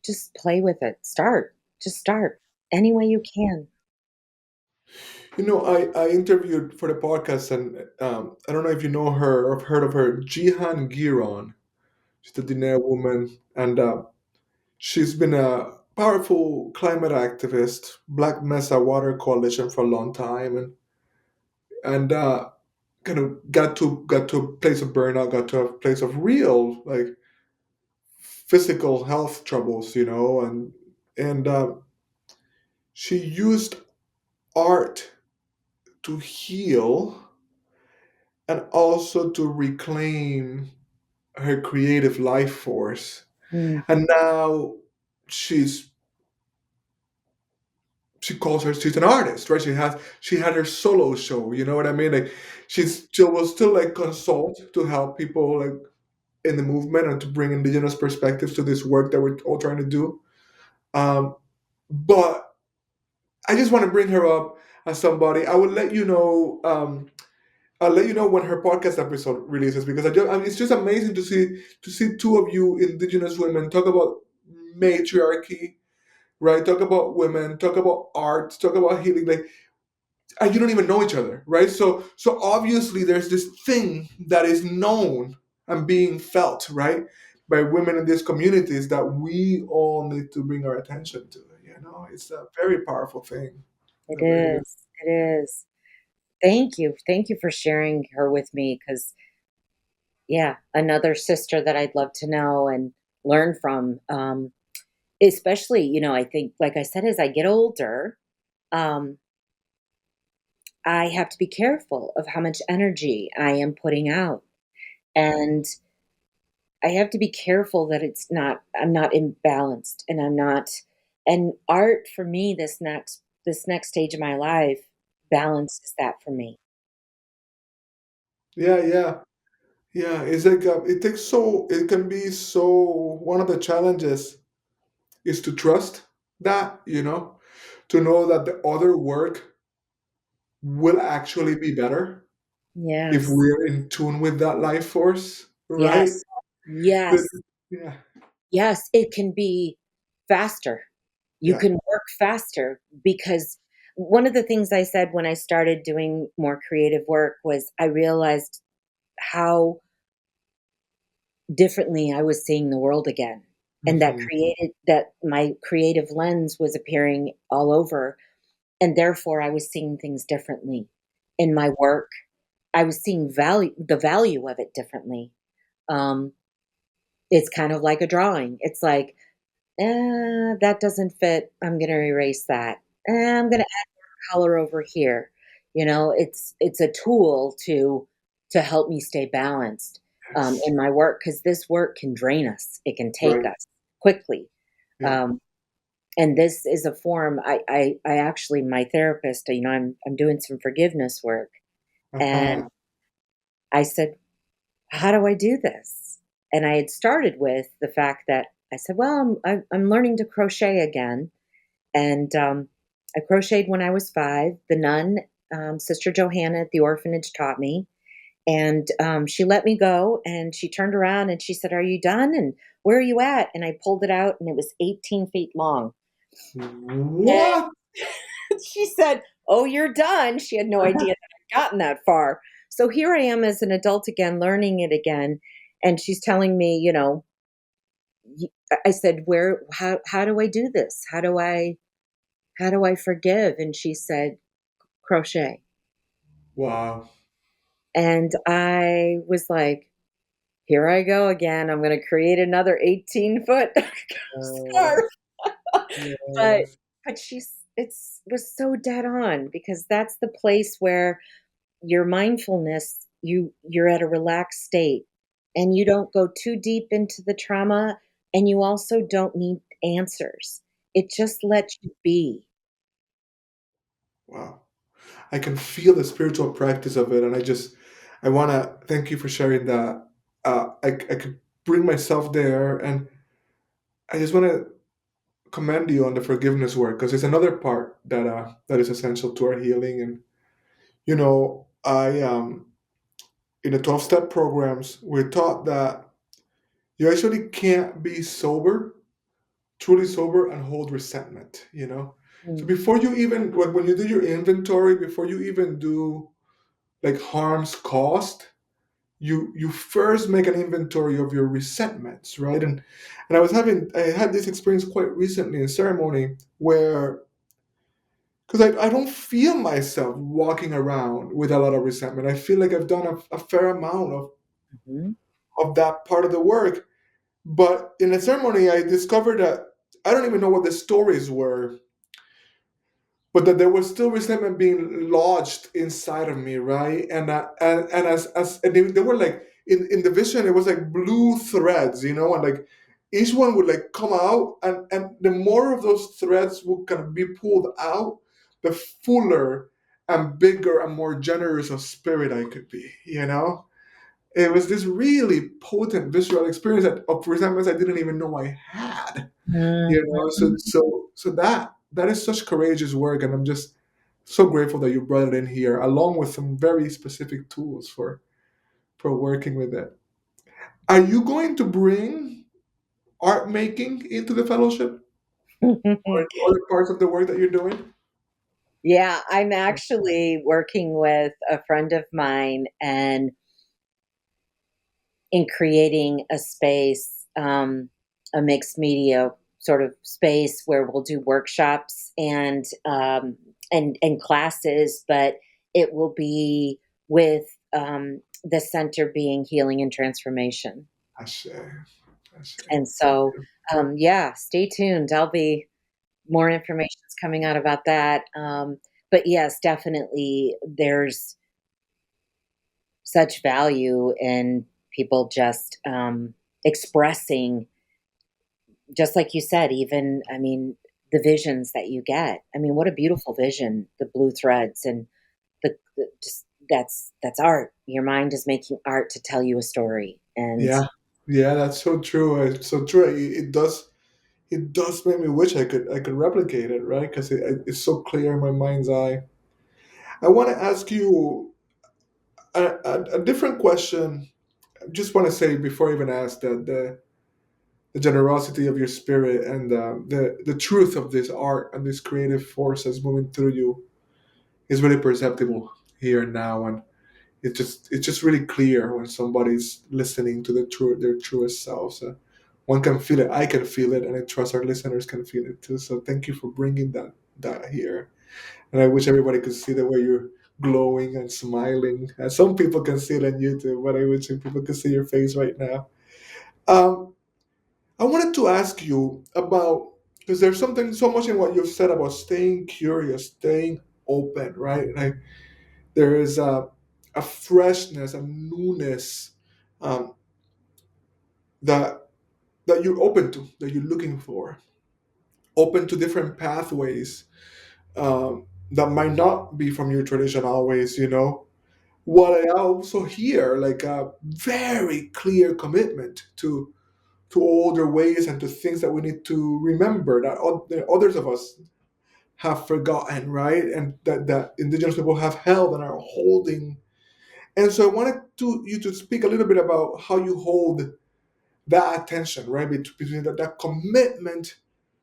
just play with it. Just start any way you can. I interviewed for the podcast, and I don't know if you know her or have heard of her, Jihan Giron. She's a Diné woman, and she's been a powerful climate activist, Black Mesa Water Coalition for a long time, and kind of got to a place of burnout, got to a place of real like physical health troubles, and she used art to heal and also to reclaim her creative life force. Mm, And now she's she calls her she's an artist, right? She had her solo show, you know what I mean? Like she will still like consult to help people like in the movement and to bring indigenous perspectives to this work that we're all trying to do. But I just want to bring her up as somebody. I will let you know. I'll let you know when her podcast episode releases because it's just amazing to see two of you indigenous women talk about matriarchy, right? Talk about women, talk about art, talk about healing, like, and you don't even know each other, right? So obviously there's this thing that is known and being felt, right, by women in these communities that we all need to bring our attention to. It's a very powerful thing. it A very, is. It is. Thank you. Thank you for sharing her with me because, yeah, another sister that I'd love to know and learn from. Especially, I think, like I said, as I get older, um, I have to be careful of how much energy I am putting out. And I have to be careful that I'm not imbalanced and I'm not, and art for me, this next stage of my life balances that for me. yeah, yeah. Yeah, it's like it can be so. One of the challenges is to trust that, to know that the other work will actually be better if Yes. we're in tune with that life force, right? Yes. But Yes. yeah, Yes, it can be faster. You yeah, can work faster because one of the things I said when I started doing more creative work was I realized how differently I was seeing the world again. And hmm, that my creative lens was appearing all over, and therefore I was seeing things differently in my work. I was seeing the value of it differently. Um, it's kind of like a drawing. It's like, that doesn't fit. I'm gonna erase that. I'm gonna add color over here. It's a tool to help me stay balanced yes, in my work because this work can drain us. It can take right, us quickly. yeah, Um, and this is a form. I actually, my therapist. I'm doing some forgiveness work, and uh-huh, I said, how do I do this? And I had started with the fact that I said, well, I'm learning to crochet again. And I crocheted when I was 5. The nun, Sister Johanna at the orphanage, taught me. And she let me go and she turned around and she said, are you done? And where are you at? And I pulled it out and it was 18 feet long. what? And she said, oh, you're done. She had no idea that I'd gotten that far. So here I am as an adult again, learning it again. And she's telling me, I said, how do I do this? How do I forgive? And she said, crochet. Wow. And I was like, here I go again. I'm going to create another 18-foot scarf. Yes, But yes. but it's was so dead on because that's the place where your mindfulness, you're at a relaxed state and you don't go too deep into the trauma and you also don't need answers. It just lets you be. Wow. I can feel the spiritual practice of it, and I want to thank you for sharing that. I could bring myself there, and I just want to commend you on the forgiveness work because it's another part that is essential to our healing. And I in the 12-step programs, we're taught that you actually can't be sober, truly sober, and hold resentment, you know? So Mm. before you even, when you do your inventory, before you even do like harms caused, you first make an inventory of your resentments, right? And I had this experience quite recently in ceremony where, because I don't feel myself walking around with a lot of resentment. I feel like I've done a fair amount Mhm. of that part of the work. But in the ceremony, I discovered that I don't even know what the stories were, but that there was still resentment being lodged inside of me, right? And as and they were like in the vision, it was like blue threads, you know, and like each one would like come out, and the more of those threads would kind of be pulled out, the fuller and bigger and more generous of spirit I could be, you know. It was this really potent visual experience of resentments I didn't even know I had, you know. So that is such courageous work, and I'm just so grateful that you brought it in here along with some very specific tools for working with it. Are you going to bring art making into the fellowship or into other parts of the work that you're doing? Yeah, I'm actually working with a friend of mine and in creating a space, a mixed media sort of space where we'll do workshops and classes, but it will be with the center being healing and transformation. Ashe, Ashe. And Thank so, you. yeah, stay tuned. I'll be more information is coming out about that. But yes, definitely, there's such value in people just expressing, just like you said, even, I mean, the visions that you get. I mean, what a beautiful vision, the blue threads and the just that's art. Your mind is making art to tell you a story. And Yeah, yeah, that's so true. It's so true. It does make me wish I could replicate it, right? Because it's so clear in my mind's eye. I want to ask you a different question. I just want to say before I even ask that the generosity of your spirit and the truth of this art and this creative forces moving through you is really perceptible here and now, and it's just really clear when somebody's listening to their truest selves. One can feel it. I can feel it, and I trust our listeners can feel it too. So thank you for bringing that here. And I wish everybody could see the way you're glowing and smiling. Some people can see it on YouTube, but I wish people could see your face right now. Um, I wanted to ask you about, because there's something so much in what you've said about staying curious, staying open, right? Like there is a freshness, a newness um, that that you're open to, that you're looking for, open to different pathways that might not be from your tradition always, you know. What I also hear, like a very clear commitment to older ways and to things that we need to remember that others of us have forgotten, right? And that indigenous people have held and are holding. And so I wanted you to speak a little bit about how you hold that attention, right? Between that commitment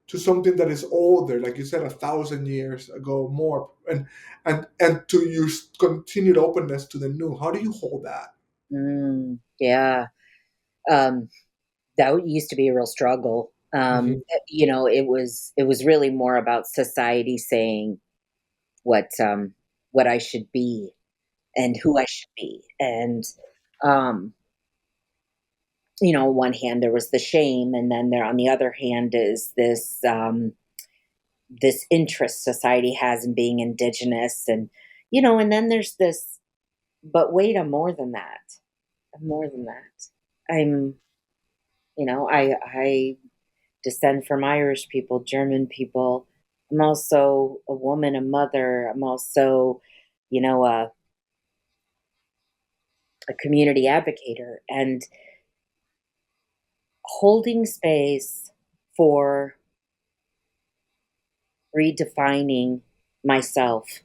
to something that is older, like you said, 1,000 years ago, more, and to your continued openness to the new. How do you hold that? yeah, um, that used to be a real struggle. Hmm. It was really more about society saying what I should be and who I should be. And um, on one hand there was the shame, and then there on the other hand is this interest society has in being indigenous, and then there's this, but wait, I'm more than that. I'm more than that. I'm, I descend from Irish people, German people. I'm also a woman, a mother. I'm also, you know, a community advocator, and holding space for redefining myself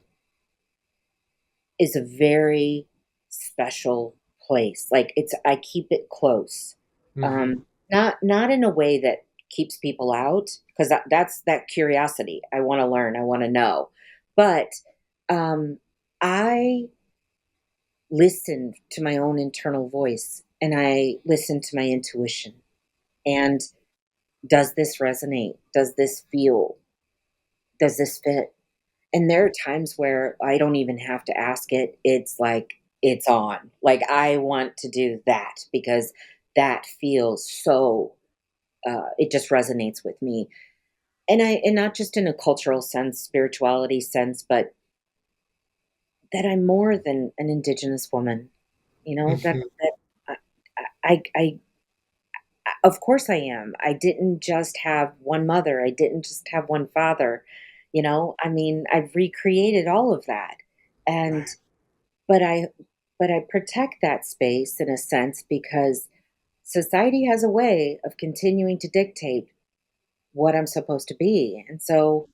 is a very special place. Like it's I keep it close. Hmm. Not in a way that keeps people out because that's that curiosity. I want to learn, I want to know. But um I listen to my own internal voice and I listen to my intuition. And does this resonate? Does this feel? Does this fit? And there are times where I don't even have to ask it. It's like it's on. Like I want to do that because that feels so it just resonates with me. And not just in a cultural sense, spirituality sense, but that I'm more than an indigenous woman. You know, Hmm. that I of course I am. I didn't just have one mother. I didn't just have one father. You know, I mean, I've recreated all of that. And Right. but I protect that space in a sense because society has a way of continuing to dictate what I'm supposed to be. And so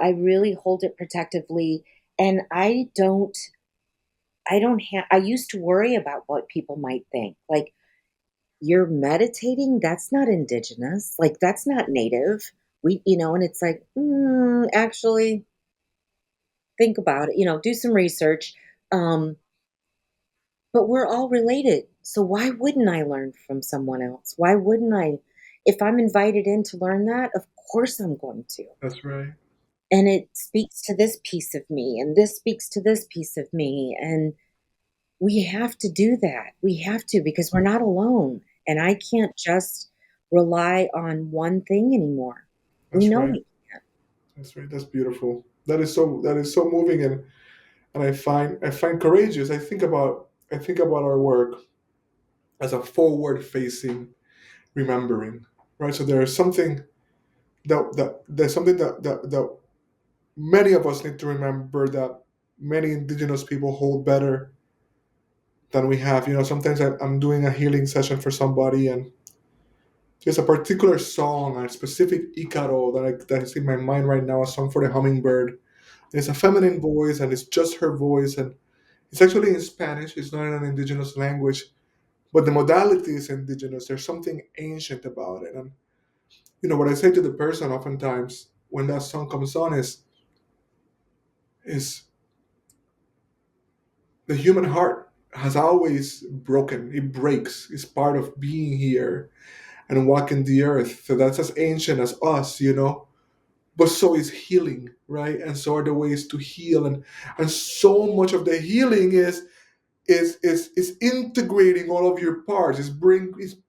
I really hold it protectively and I don't have I used to worry about what people might think. Like you're meditating, that's not indigenous. Like that's not native. And it's like, actually think about it, do some research. Um But we're all related. So why wouldn't I learn from someone else? Why wouldn't I? If I'm invited in to learn that, of course I'm going to. That's right. And it speaks to this piece of me, and this speaks to this piece of me. And we have to do that. We have to because we're not alone. And I can't just rely on one thing anymore. We That's know right. we can't. That's right. That's beautiful. That is so moving, and I find courageous. I think about our work as a forward facing remembering, right? So there's something there's something that many of us need to remember, that many indigenous people hold better than we have. Sometimes I'm doing a healing session for somebody, and there's a particular song, a specific Icaro that is in my mind right now, a song for the hummingbird. It's a feminine voice, and it's just her voice, and it's actually in Spanish. It's not in an indigenous language, but the modality is indigenous. There's something ancient about it. And what I say to the person oftentimes when that song comes on is the human heart has always broken. It breaks. It's part of being here and walking the earth. So that's as ancient as us. But so is healing, right? And so are the ways to heal. And so much of the healing is integrating all of your parts. Is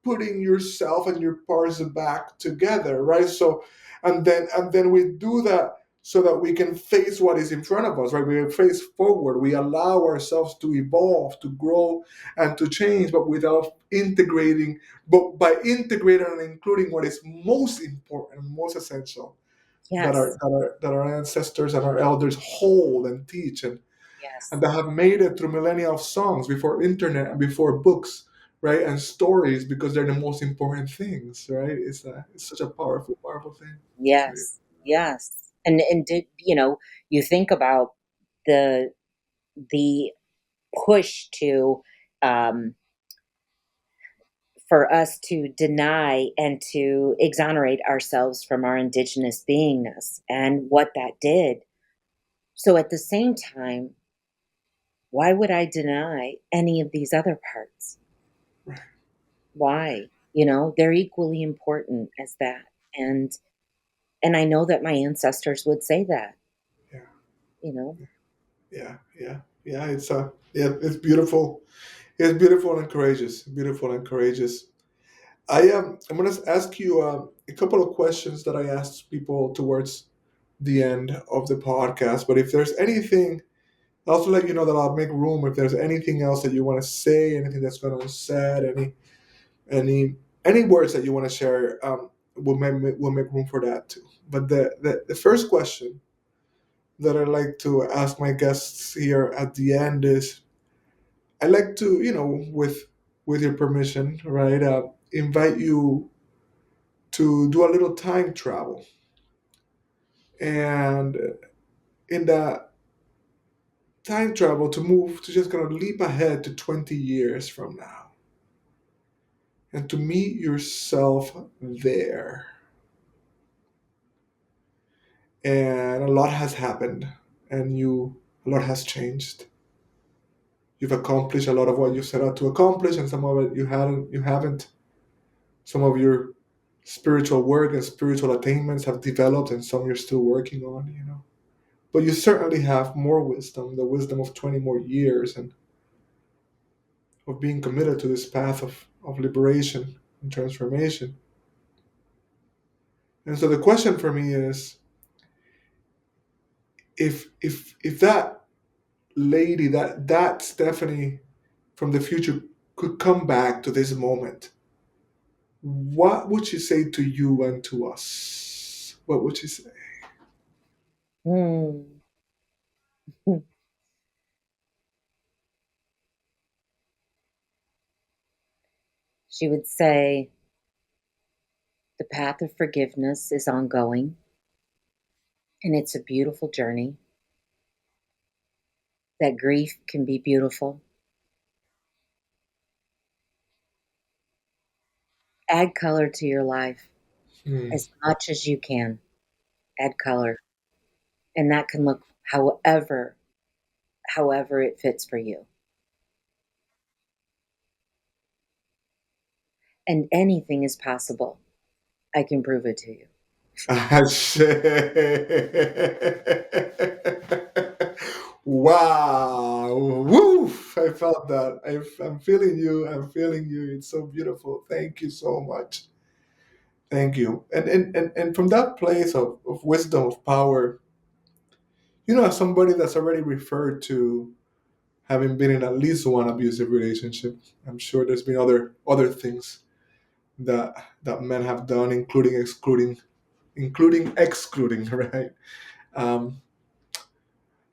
putting yourself and your parts back together, right? So and then we do that so that we can face what is in front of us, right? We face forward. We allow ourselves to evolve, to grow, and to change, but without integrating, but by integrating and including what is most important, most essential, that our Yes. that our that our ancestors and our elders hold and teach, and Yes. that have made it through millennia of songs before internet and before books, right? And stories, because they're the most important things, right? It's such a powerful, powerful thing. Right. Yes. Yes. And did you think about the the push to um, for us to deny and to exonerate ourselves from our indigenous beingness and what that did. So at the same time, why would I deny any of these other parts? Right. Why? They're equally important as that. And I know that my ancestors would say that, Yeah. you know. Yeah. Yeah. Yeah. It's beautiful. It's beautiful and courageous. Beautiful and courageous. I'm gonna ask you a couple of questions that I asked people towards the end of the podcast. But if there's anything, I'll also let you know that I'll make room if there's anything else that you want to say, anything that's gone unsaid, any any words that you want to share. We'll make room for that too. But the first question that I like to ask my guests here at the end is, I like to, with your permission, right, invite you to do a little time travel. And in that time travel to move to just kind of leap ahead to 20 years from now and to meet yourself there. And a lot has happened, and a lot has changed. You've accomplished a lot of what you set out to accomplish, and some of it you haven't. Some of your spiritual work and spiritual attainments have developed, and some you're still working on. But you certainly have more wisdom, the wisdom of 20 more years, and of being committed to this path of liberation and transformation. And so the question for me is, if that lady, that Stephanie from the future could come back to this moment, what would she say to you and to us? What would she say? Hmm. She would say, the path of forgiveness is ongoing, and it's a beautiful journey. That grief can be beautiful. Add color to your life Hmm. as much as you can. Add color. And that can look however it fits for you. And anything is possible. I can prove it to you. Ashe. Wow. Woof. I felt that. I'm feeling you. I'm feeling you. It's so beautiful. Thank you so much. Thank you. And from that place of wisdom, of power, as somebody that's already referred to having been in at least one abusive relationship, I'm sure there's been other things that men have done, including excluding, right? Um,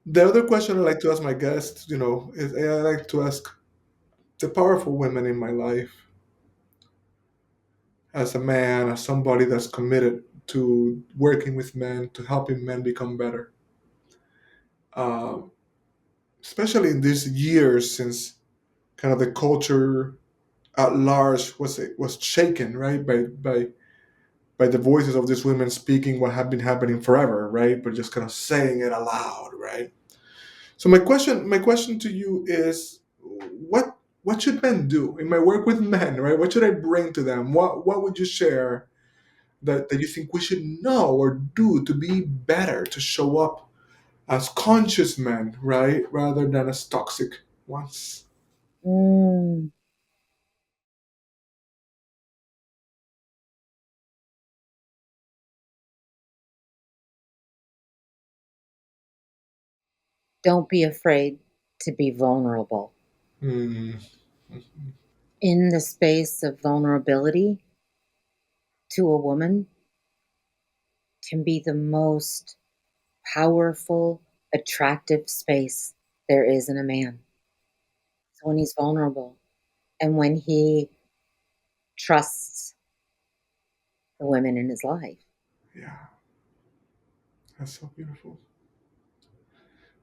the other question I like to ask my guests, is I like to ask the powerful women in my life, as a man, as somebody that's committed to working with men, to helping men become better. Um, Especially in these years since kind of the culture at large was shaken, right, by the voices of these women speaking what had been happening forever, right, but just kind of saying it aloud, right. So my question to you is, what should men do in my work with men, right? What should I bring to them? What would you share that you think we should know or do to be better, to show up as conscious men, right, rather than as toxic ones? Mm, don't be afraid to be vulnerable. Hmm. In the space of vulnerability to a woman can be the most powerful, attractive space there is in a man. So when he's vulnerable and when he trusts the women in his life. Yeah, that's so beautiful.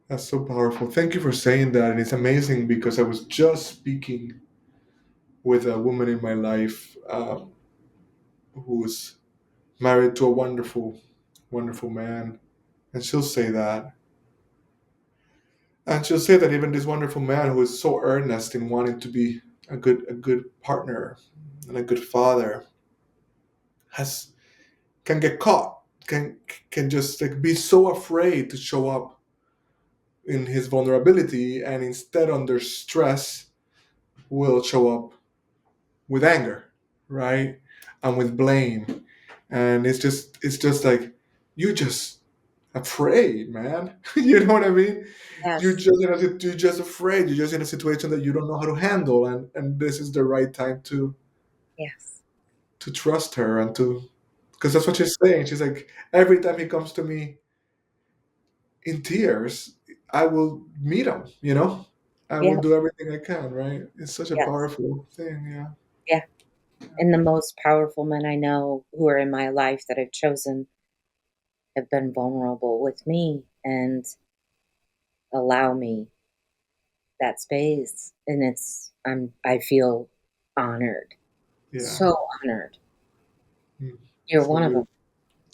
That's so powerful. Thank you for saying that. And it's amazing because I was just speaking with a woman in my life, who's married to a wonderful, wonderful man. And she'll say that. And she'll say that even this wonderful man who is so earnest in wanting to be a good partner and a good father has can get caught, can just like be so afraid to show up in his vulnerability, and instead under stress will show up with anger, right? And with blame. And it's just like, you just afraid, man. You know what I mean? You're Yes, just you're just afraid. You're just in a situation that you don't know how to handle, and this is the right time yes, to trust her, and to because that's what she's saying. She's like, every time he comes to me in tears, I will meet him. I will yeah, do everything I can. Right? It's such a yes, powerful thing. Yeah. yeah. And the most powerful men I know who are in my life that I've chosen have been vulnerable with me and allow me that space, and I feel honored, Yeah. so honored. Mm. You're So one of them.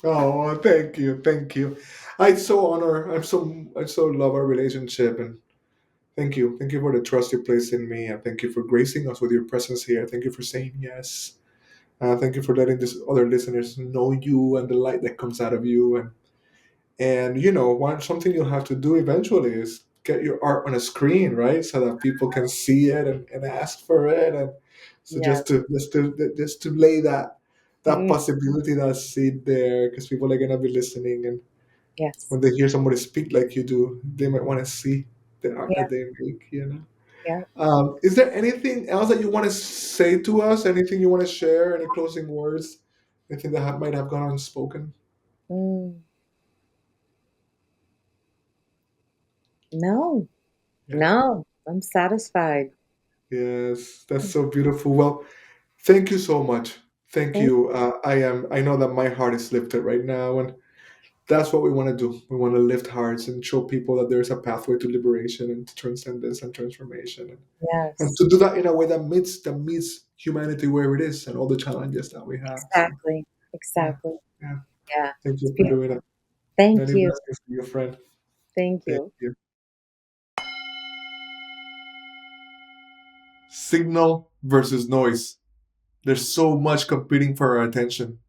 beautiful. Oh, thank you, thank you. I so honor. I so love our relationship, and thank you for the trust you place in me, and thank you for gracing us with your presence here. Thank you for saying yes. Thank you for letting this other listeners know you and the light that comes out of you. And something you'll have to do eventually is get your art on a screen, right? So that people can see it and ask for it. And so Yes. just to lay that Mm, possibility, that seed there, because people are gonna be listening, and yes. when they hear somebody speak like you do, they might want to see the art Yeah. that they make. Yeah. Is there anything else that you want to say to us? Anything you want to share? Any closing words? Anything that might have gone unspoken? Mm, no, Yeah. no, I'm satisfied. Yes, that's so beautiful. Well, thank you so much. Thank Thank you. I know that my heart is lifted right now, and that's what we want to do. We want to lift hearts and show people that there's a pathway to liberation and to transcendence and transformation, and Yes, to do that in a way that meets humanity where it is and all the challenges that we have. So exactly, yeah, exactly. yeah. Yeah, Thank it's you for doing beautiful. it. Thank Many you. blessings to you, friend. Thank Thank you. you. Signal versus noise. There's so much competing for our attention.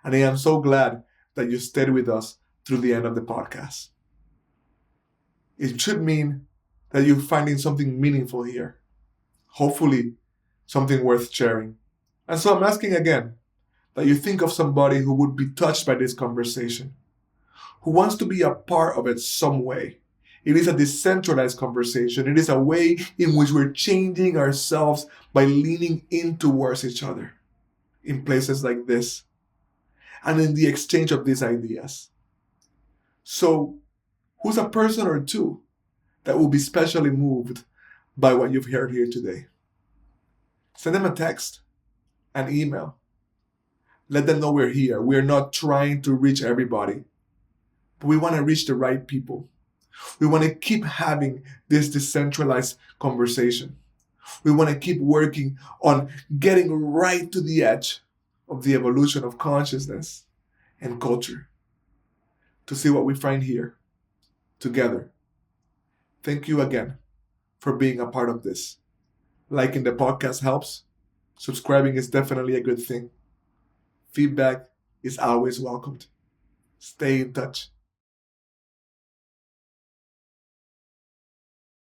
And I am so glad that you stayed with us through the end of the podcast. It should mean that you're finding something meaningful here. Hopefully, something worth sharing. And so I'm asking again that you think of somebody who would be touched by this conversation, who wants to be a part of it some way. It is a decentralized conversation. It is a way in which we're changing ourselves by leaning in towards each other in places like this and in the exchange of these ideas. So, who's a person or two that will be specially moved by what you've heard here today? Send them a text, an email. Let them know we're here. We're not trying to reach everybody, but we want to reach the right people. We want to keep having this decentralized conversation. We want to keep working on getting right to the edge of the evolution of consciousness and culture to see what we find here together. Thank you again for being a part of this. Liking the podcast helps. Subscribing is definitely a good thing. Feedback is always welcomed. Stay in touch.